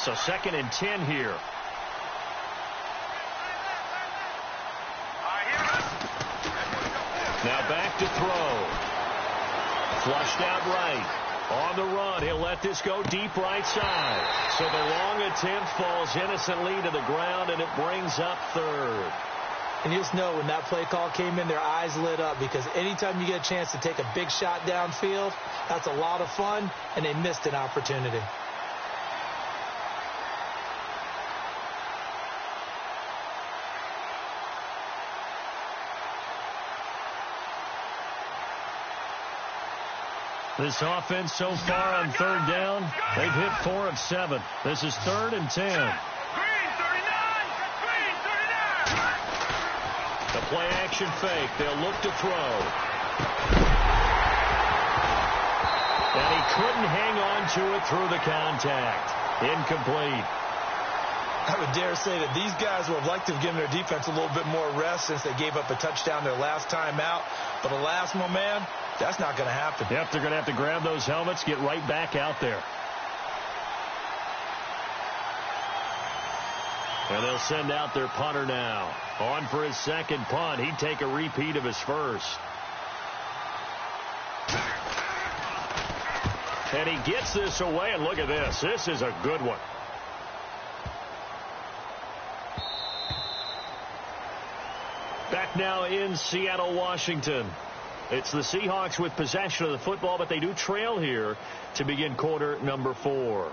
So 2nd and 10 here. Now back to throw. Flushed out right. On the run, he'll let this go deep right side. So the long attempt falls innocently to the ground, and it brings up third. And you just know when that play call came in, their eyes lit up, because anytime you get a chance to take a big shot downfield, that's a lot of fun, and they missed an opportunity. This offense so far on third down, they've hit 4 of 7. This is 3rd and 10. Green 39! Green 39! The play action fake. They'll look to throw. And he couldn't hang on to it through the contact. Incomplete. I would dare say that these guys would have liked to have given their defense a little bit more rest since they gave up a touchdown their last time out. But alas, my man, that's not going to happen. Yep, they're going to have to grab those helmets, get right back out there. And they'll send out their punter now. On for his second punt. He'd take a repeat of his first. And he gets this away, and look at this. This is a good one. Back now in Seattle, Washington. It's the Seahawks with possession of the football, but they do trail here to begin quarter number 4.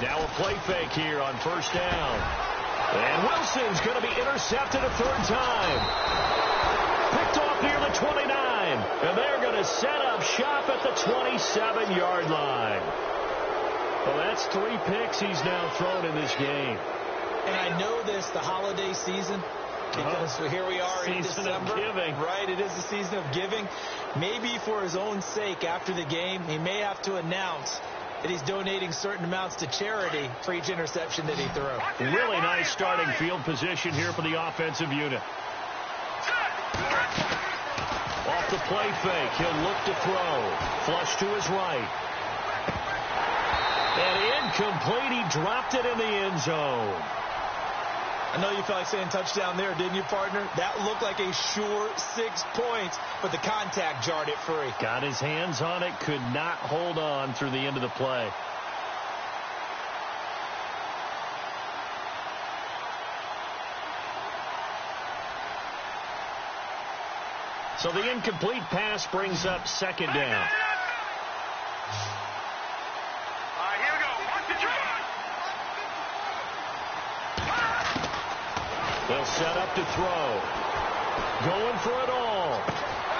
Now a play fake here on first down. And Wilson's going to be intercepted a third time. Picked off near the 29. And they're going to set up shop at the 27-yard line. Well, that's 3 picks he's now thrown in this game. And I know this, the holiday season, because here we are in Season December. of giving. Right, it is the season of giving. Maybe for his own sake after the game, he may have to announce that he's donating certain amounts to charity for each interception that he threw. Really nice starting field position here for the offensive unit. Off the play fake, he'll look to throw. Flush to his right. And incomplete, he dropped it in the end zone. I know you felt like saying touchdown there, didn't you, partner? That looked like a sure 6 points, but the contact jarred it free. Got his hands on it, could not hold on through the end of the play. So the incomplete pass brings up second down. Here we go. 1, 2, 3. They'll set up to throw. Going for it all.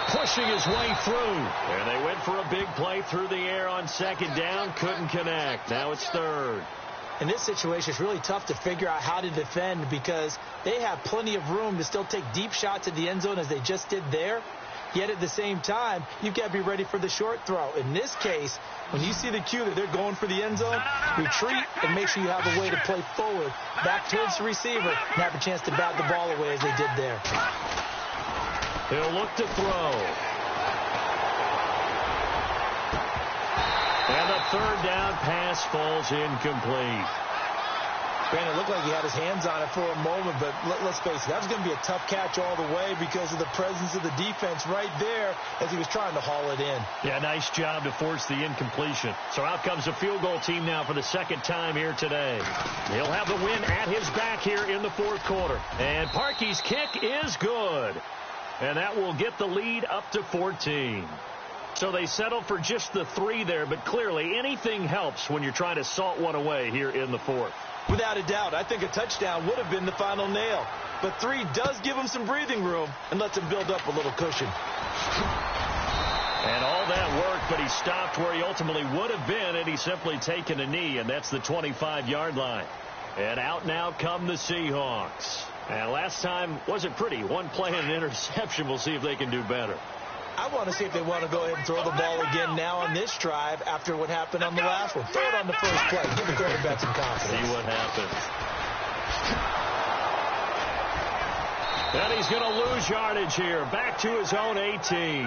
Pushing his way through. And they went for a big play through the air on second down. Couldn't connect. Now it's third. In this situation, it's really tough to figure out how to defend because they have plenty of room to still take deep shots at the end zone as they just did there. Yet at the same time, you've got to be ready for the short throw. In this case, when you see the cue that they're going for the end zone, retreat and make sure you have a way to play forward, back towards the receiver, and have a chance to bat the ball away as they did there. He'll look to throw. And the third down pass falls incomplete. Brandon, it looked like he had his hands on it for a moment, but let's face it, that was going to be a tough catch all the way because of the presence of the defense right there as he was trying to haul it in. Yeah, nice job to force the incompletion. So out comes the field goal team now for the second time here today. He'll have the win at his back here in the fourth quarter. And Parkey's kick is good. And that will get the lead up to 14. So they settle for just the 3 there, but clearly anything helps when you're trying to salt one away here in the fourth. Without a doubt, I think a touchdown would have been the final nail. But 3 does give him some breathing room and lets him build up a little cushion. And all that work, but he stopped where he ultimately would have been had he simply taken a knee, and that's the 25-yard line. And out now come the Seahawks. And last time wasn't pretty. One play and an interception. We'll see if they can do better. I want to see if they want to go ahead and throw the ball again now on this drive after what happened on the last one. Throw it on the first play. Give the quarterback some confidence. See what happens. And he's going to lose yardage here. Back to his own 18.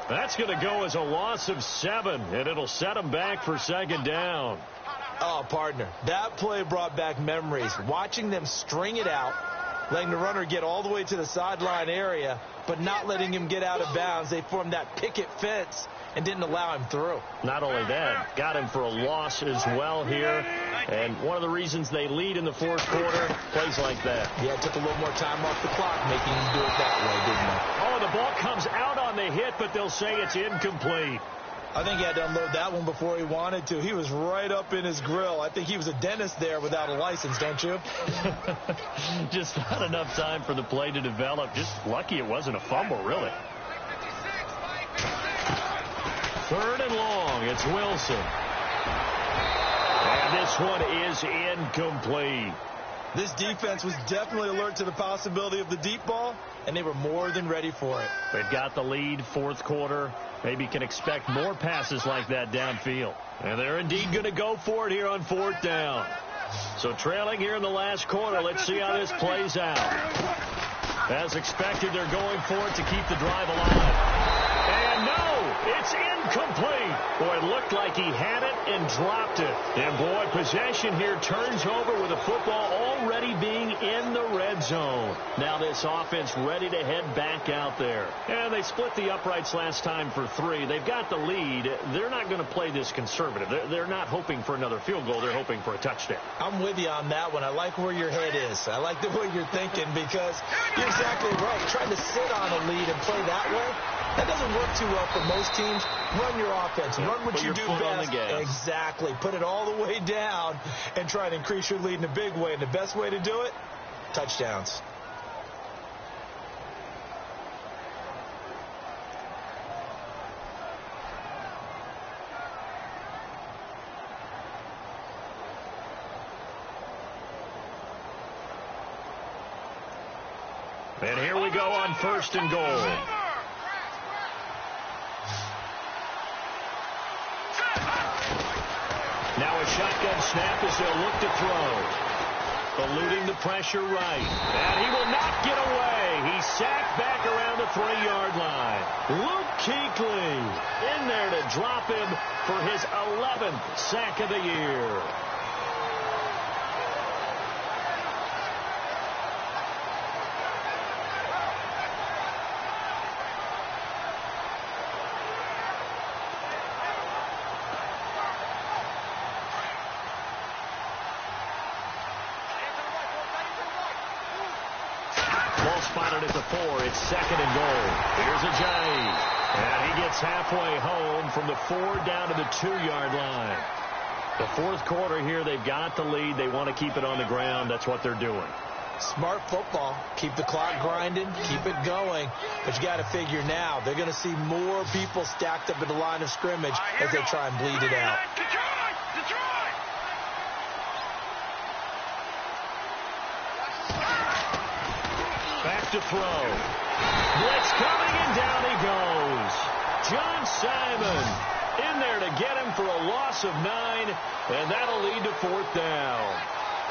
That's going to go as a loss of 7, and it'll set him back for second down. Oh, partner, that play brought back memories. Watching them string it out, letting the runner get all the way to the sideline area, but not letting him get out of bounds. They formed that picket fence and didn't allow him through. Not only that, got him for a loss as well here. And one of the reasons they lead in the fourth quarter, plays like that. Yeah, it took a little more time off the clock making him do it that way, didn't it? Oh, the ball comes out on the hit, but they'll say it's incomplete. I think he had to unload that one before he wanted to. He was right up in his grill. I think he was a dentist there without a license, don't you? Just not enough time for the play to develop. Just lucky it wasn't a fumble, really. 3rd and long. It's Wilson. And this one is incomplete. This defense was definitely alert to the possibility of the deep ball, and they were more than ready for it. They've got the lead, fourth quarter. Maybe can expect more passes like that downfield. And they're indeed going to go for it here on 4th down. So trailing here in the last quarter, let's see how this plays out. As expected, they're going for it to keep the drive alive. And no, it's incomplete. Boy, it looked like he had it and dropped it. And boy, possession here turns over with the football already being in the red zone. Now this offense ready to head back out there. And they split the uprights last time for 3. They've got the lead. They're not going to play this conservative. They're not hoping for another field goal. They're hoping for a touchdown. I'm with you on that one. I like where your head is. I like the way you're thinking because you're exactly right. Trying to sit on a lead and play that way, that doesn't work too well for most teams. Run your offense. Run what you do best. Exactly. Put it all the way down and try to increase your lead in a big way. And the best way to do it, touchdowns. And here we go on 1st and goal. Now a shotgun snap as they'll look to throw. Eluding the pressure right. And he will not get away. He's sacked back around the 3-yard line. Luke Kuechly in there to drop him for his 11th sack of the year. Spotted at the 4. It's 2nd and goal. Here's Ajayi. And he gets halfway home from the 4 down to the 2-yard line. The fourth quarter here, they've got the lead. They want to keep it on the ground. That's what they're doing. Smart football. Keep the clock grinding. Keep it going. But you got to figure now, they're going to see more people stacked up at the line of scrimmage as they try and bleed it out. Back to throw. Blitz coming, and down he goes. John Simon in there to get him for a loss of 9, and that'll lead to 4th down.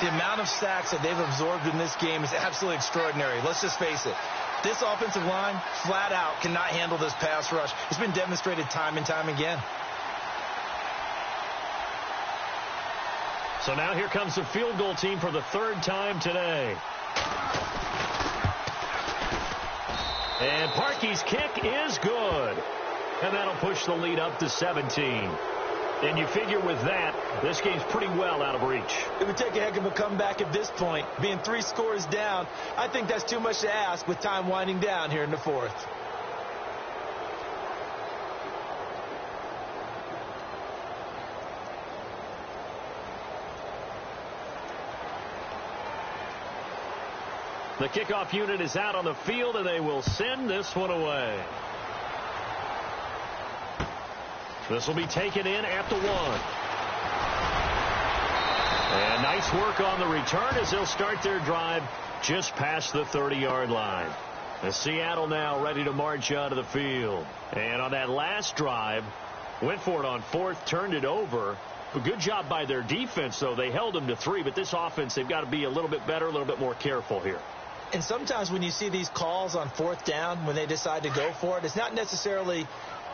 The amount of sacks that they've absorbed in this game is absolutely extraordinary. Let's just face it. This offensive line, flat out, cannot handle this pass rush. It's been demonstrated time and time again. So now here comes the field goal team for the 3rd time today. And Parkey's kick is good. And that'll push the lead up to 17. And you figure with that, this game's pretty well out of reach. It would take a heck of a comeback at this point. Being 3 scores down, I think that's too much to ask with time winding down here in the 4th. The kickoff unit is out on the field, and they will send this one away. This will be taken in at the 1. And nice work on the return as they'll start their drive just past the 30-yard line. And Seattle now ready to march onto the field. And on that last drive, went for it on fourth, turned it over. A good job by their defense, though. They held them to 3, but this offense, they've got to be a little bit better, a little bit more careful here. And sometimes when you see these calls on fourth down, when they decide to go for it, it's not necessarily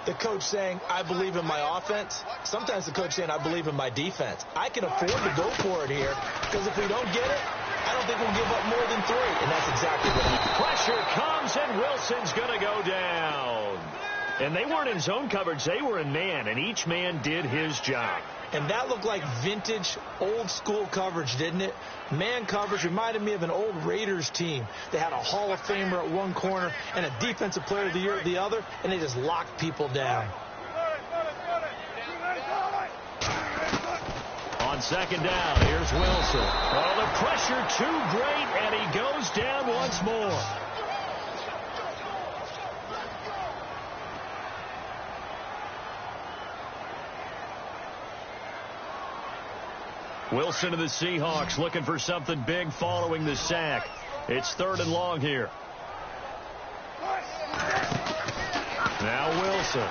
the coach saying, I believe in my offense. Sometimes the coach saying, I believe in my defense. I can afford to go for it here because if we don't get it, I don't think we'll give up more than 3. And that's exactly what happened. Pressure comes, and Wilson's going to go down. And they weren't in zone coverage. They were in man, and each man did his job. And that looked like vintage, old-school coverage, didn't it? Man coverage reminded me of an old Raiders team. They had a Hall of Famer at one corner and a Defensive Player of the Year at the other, and they just locked people down. On second down, here's Wilson. Oh, the pressure too great, and he goes down once more. Wilson of the Seahawks looking for something big following the sack. It's 3rd and long here. Now Wilson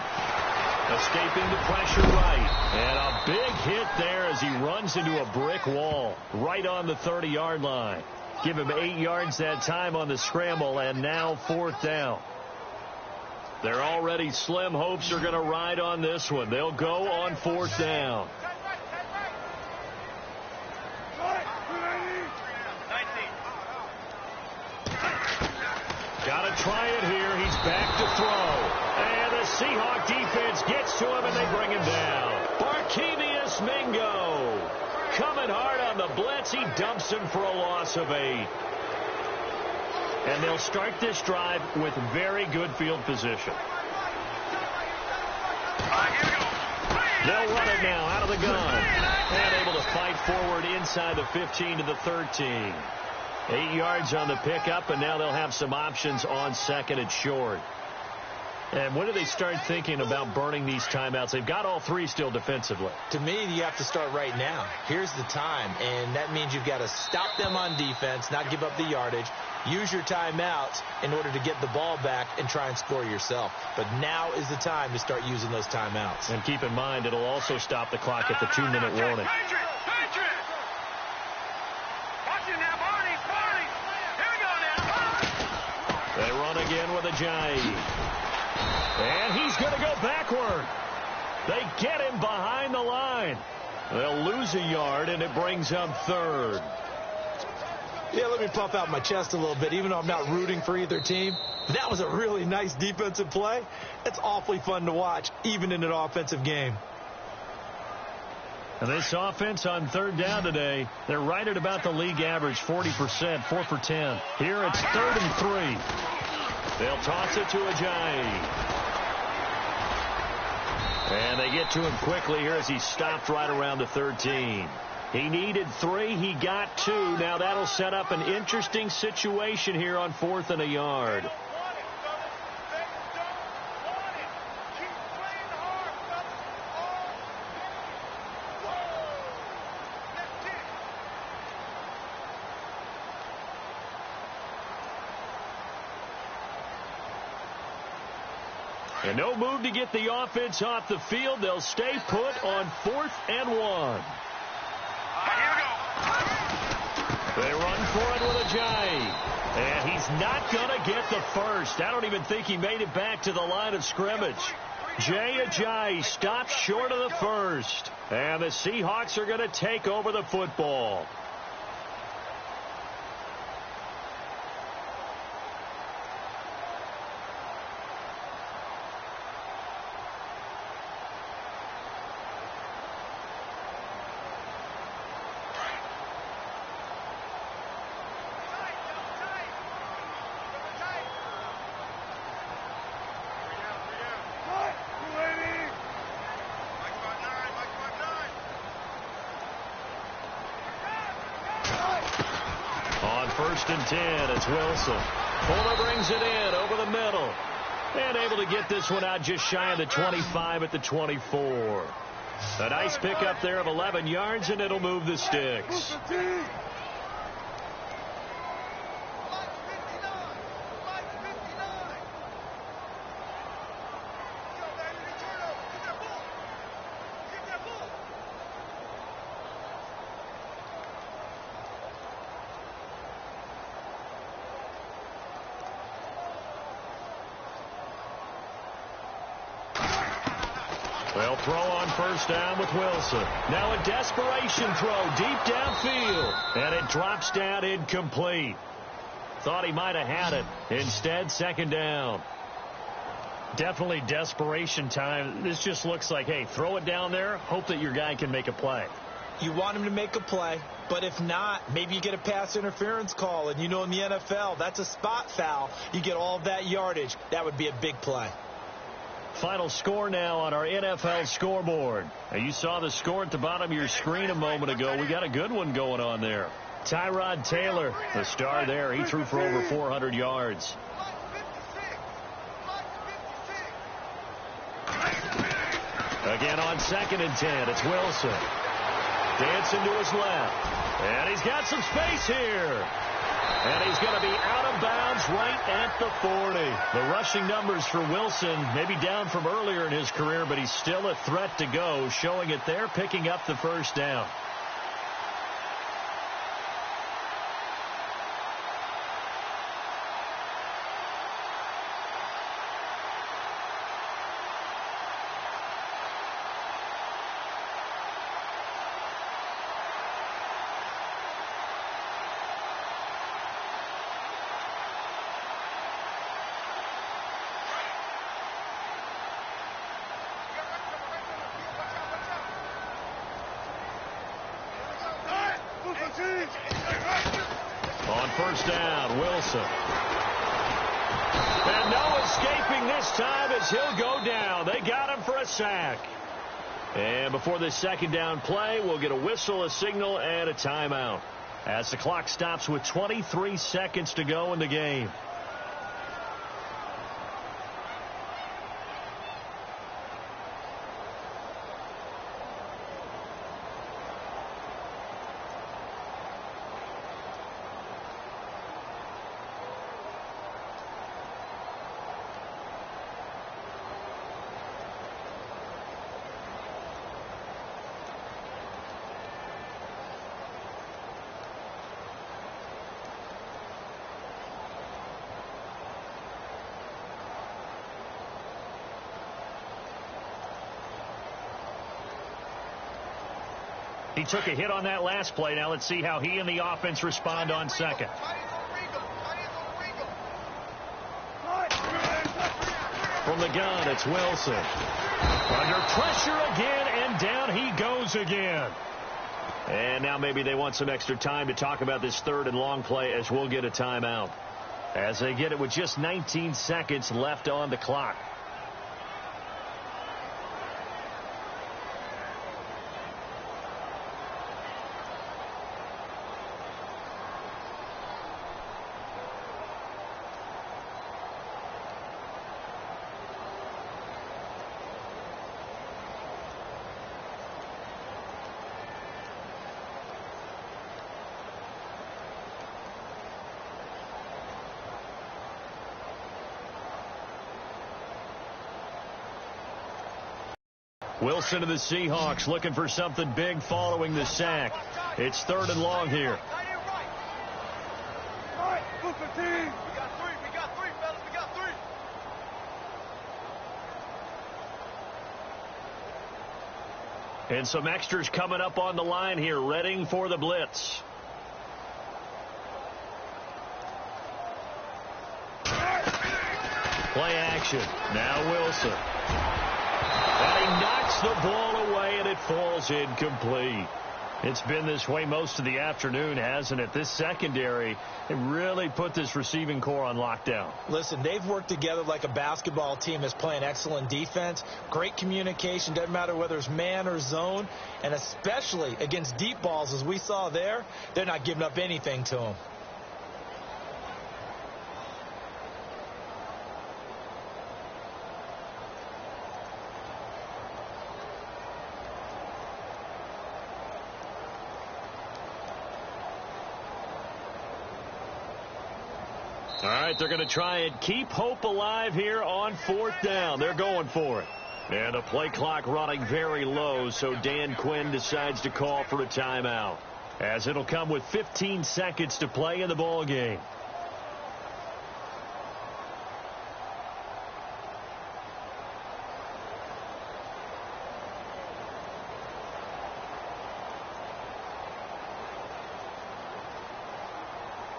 escaping the pressure right. And a big hit there as he runs into a brick wall right on the 30-yard line. Give him 8 yards that time on the scramble, and now 4th down. Their already slim hopes are going to ride on this one. They'll go on 4th down. Got to try it here. He's back to throw. And the Seahawk defense gets to him, and they bring him down. Barkevious Mingo coming hard on the blitz. He dumps him for a loss of 8. And they'll start this drive with very good field position. They'll run it now out of the gun. And able to fight forward inside the 15 to the 13. 8 yards on the pickup, and now they'll have some options on 2nd and short. And when do they start thinking about burning these timeouts? They've got all 3 still defensively. To me, you have to start right now. Here's the time, and that means you've got to stop them on defense, not give up the yardage, use your timeouts in order to get the ball back and try and score yourself. But now is the time to start using those timeouts. And keep in mind, it'll also stop the clock at the 2-minute warning. They run again with Ajayi. And he's going to go backward. They get him behind the line. They'll lose a yard, and it brings up 3rd. Yeah, let me puff out my chest a little bit, even though I'm not rooting for either team. That was a really nice defensive play. It's awfully fun to watch, even in an offensive game. And this offense on 3rd down today, they're right at about the league average, 40%, 4 for 10. Here it's 3rd and 3. They'll toss it to Ajayi. And they get to him quickly here as he stopped right around the 13. He needed 3. He got 2. Now that'll set up an interesting situation here on 4th and a yard. And no move to get the offense off the field. They'll stay put on 4th and 1. They run for it with Ajayi. And he's not going to get the first. I don't even think he made it back to the line of scrimmage. Jay Ajayi stops short of the first. And the Seahawks are going to take over the football. On 1st and 10, it's Wilson. Fuller brings it in over the middle. And able to get this one out just shy of the 25 at the 24. A nice pickup there of 11 yards, and it'll move the sticks. They'll throw on first down with Wilson. Now a desperation throw deep downfield. And it drops down incomplete. Thought he might have had it. Instead, second down. Definitely desperation time. This just looks like, hey, throw it down there. Hope that your guy can make a play. You want him to make a play, but if not, maybe you get a pass interference call. And you know in the NFL, that's a spot foul. You get all of that yardage. That would be a big play. Final score now on our NFL scoreboard. Now, you saw the score at the bottom of your screen a moment ago. We got a good one going on there. Tyrod Taylor, the star there. He threw for over 400 yards. Again on 2nd and 10, it's Wilson. Dancing to his left. And he's got some space here. And he's going to be out of bounds right at the 40. The rushing numbers for Wilson maybe down from earlier in his career, but he's still a threat to go, showing it there, picking up the first down. On first down, Wilson. And no escaping this time as he'll go down. They got him for a sack. And before this second down play, we'll get a whistle, a signal, and a timeout as the clock stops with 23 seconds to go in the game. He took a hit on that last play. Now let's see how he and the offense respond on second. From the gun, it's Wilson. Under pressure again, and down he goes again. And now maybe they want some extra time to talk about this third and long play as we'll get a timeout. As they get it with just 19 seconds left on the clock. Wilson to the Seahawks looking for something big following the sack. It's third and long here. And some extras coming up on the line here, readying for the blitz. Play action. Now Wilson. And he knocks the ball away, and it falls incomplete. It's been this way most of the afternoon, hasn't it? This secondary, it really put this receiving core on lockdown. Listen, they've worked together like a basketball team that's playing excellent defense. Great communication, doesn't matter whether it's man or zone. And especially against deep balls, as we saw there, they're not giving up anything to them. All right, they're going to try and keep hope alive here on fourth down. They're going for it. And the play clock running very low, so Dan Quinn decides to call for a timeout, as it'll come with 15 seconds to play in the ball game.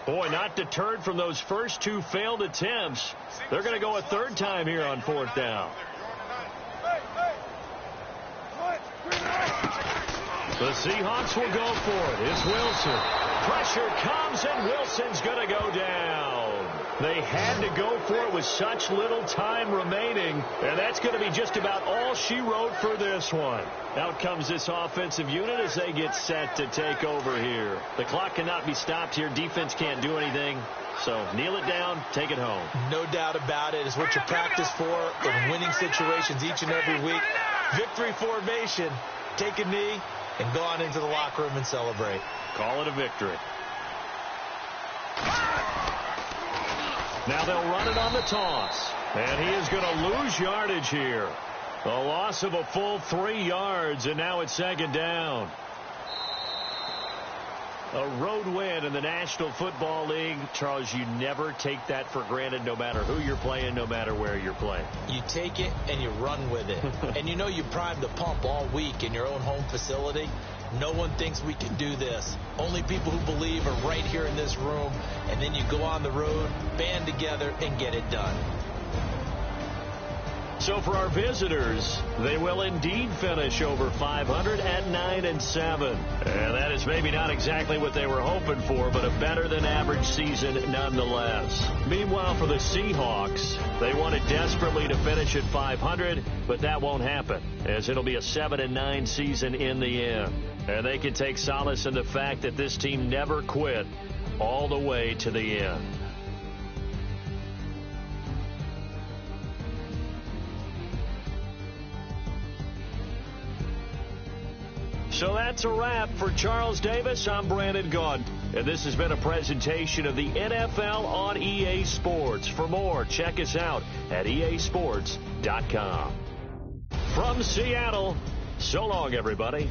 Boy, not deterred from those first two failed attempts. They're going to go a third time here on fourth down. The Seahawks will go for it. It's Wilson. Pressure comes, and Wilson's going to go down. They had to go for it with such little time remaining, and that's going to be just about all she wrote for this one. Out comes this offensive unit as they get set to take over here. The clock cannot be stopped here. Defense can't do anything. So kneel it down, take it home. No doubt about it. It's what you practice for in winning situations each and every week. Victory formation. Take a knee and go on into the locker room and celebrate. Call it a victory. Now they'll run it on the toss. And he is going to lose yardage here. A loss of a full 3 yards, and now it's second down. A road win in the National Football League. Charles, you never take that for granted no matter who you're playing, no matter where you're playing. You take it and you run with it. And you know you primed the pump all week in your own home facility. No one thinks we can do this. Only people who believe are right here in this room. And then you go on the road, band together, and get it done. So for our visitors, they will indeed finish over 500 at 9-7. And that is maybe not exactly what they were hoping for, but a better than average season nonetheless. Meanwhile, for the Seahawks, they wanted desperately to finish at 500, but that won't happen, as it'll be a 7-9 season in the end. And they can take solace in the fact that this team never quit all the way to the end. So that's a wrap. For Charles Davis, I'm Brandon Gaudin. And this has been a presentation of the NFL on EA Sports. For more, check us out at easports.com. From Seattle, so long, everybody.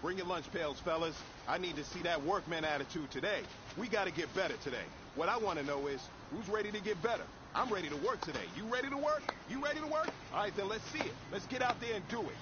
Bring your lunch pails, fellas. I need to see that workman attitude today. We got to get better today. What I want to know is, who's ready to get better? I'm ready to work today. You ready to work? You ready to work? All right, then let's see it. Let's get out there and do it.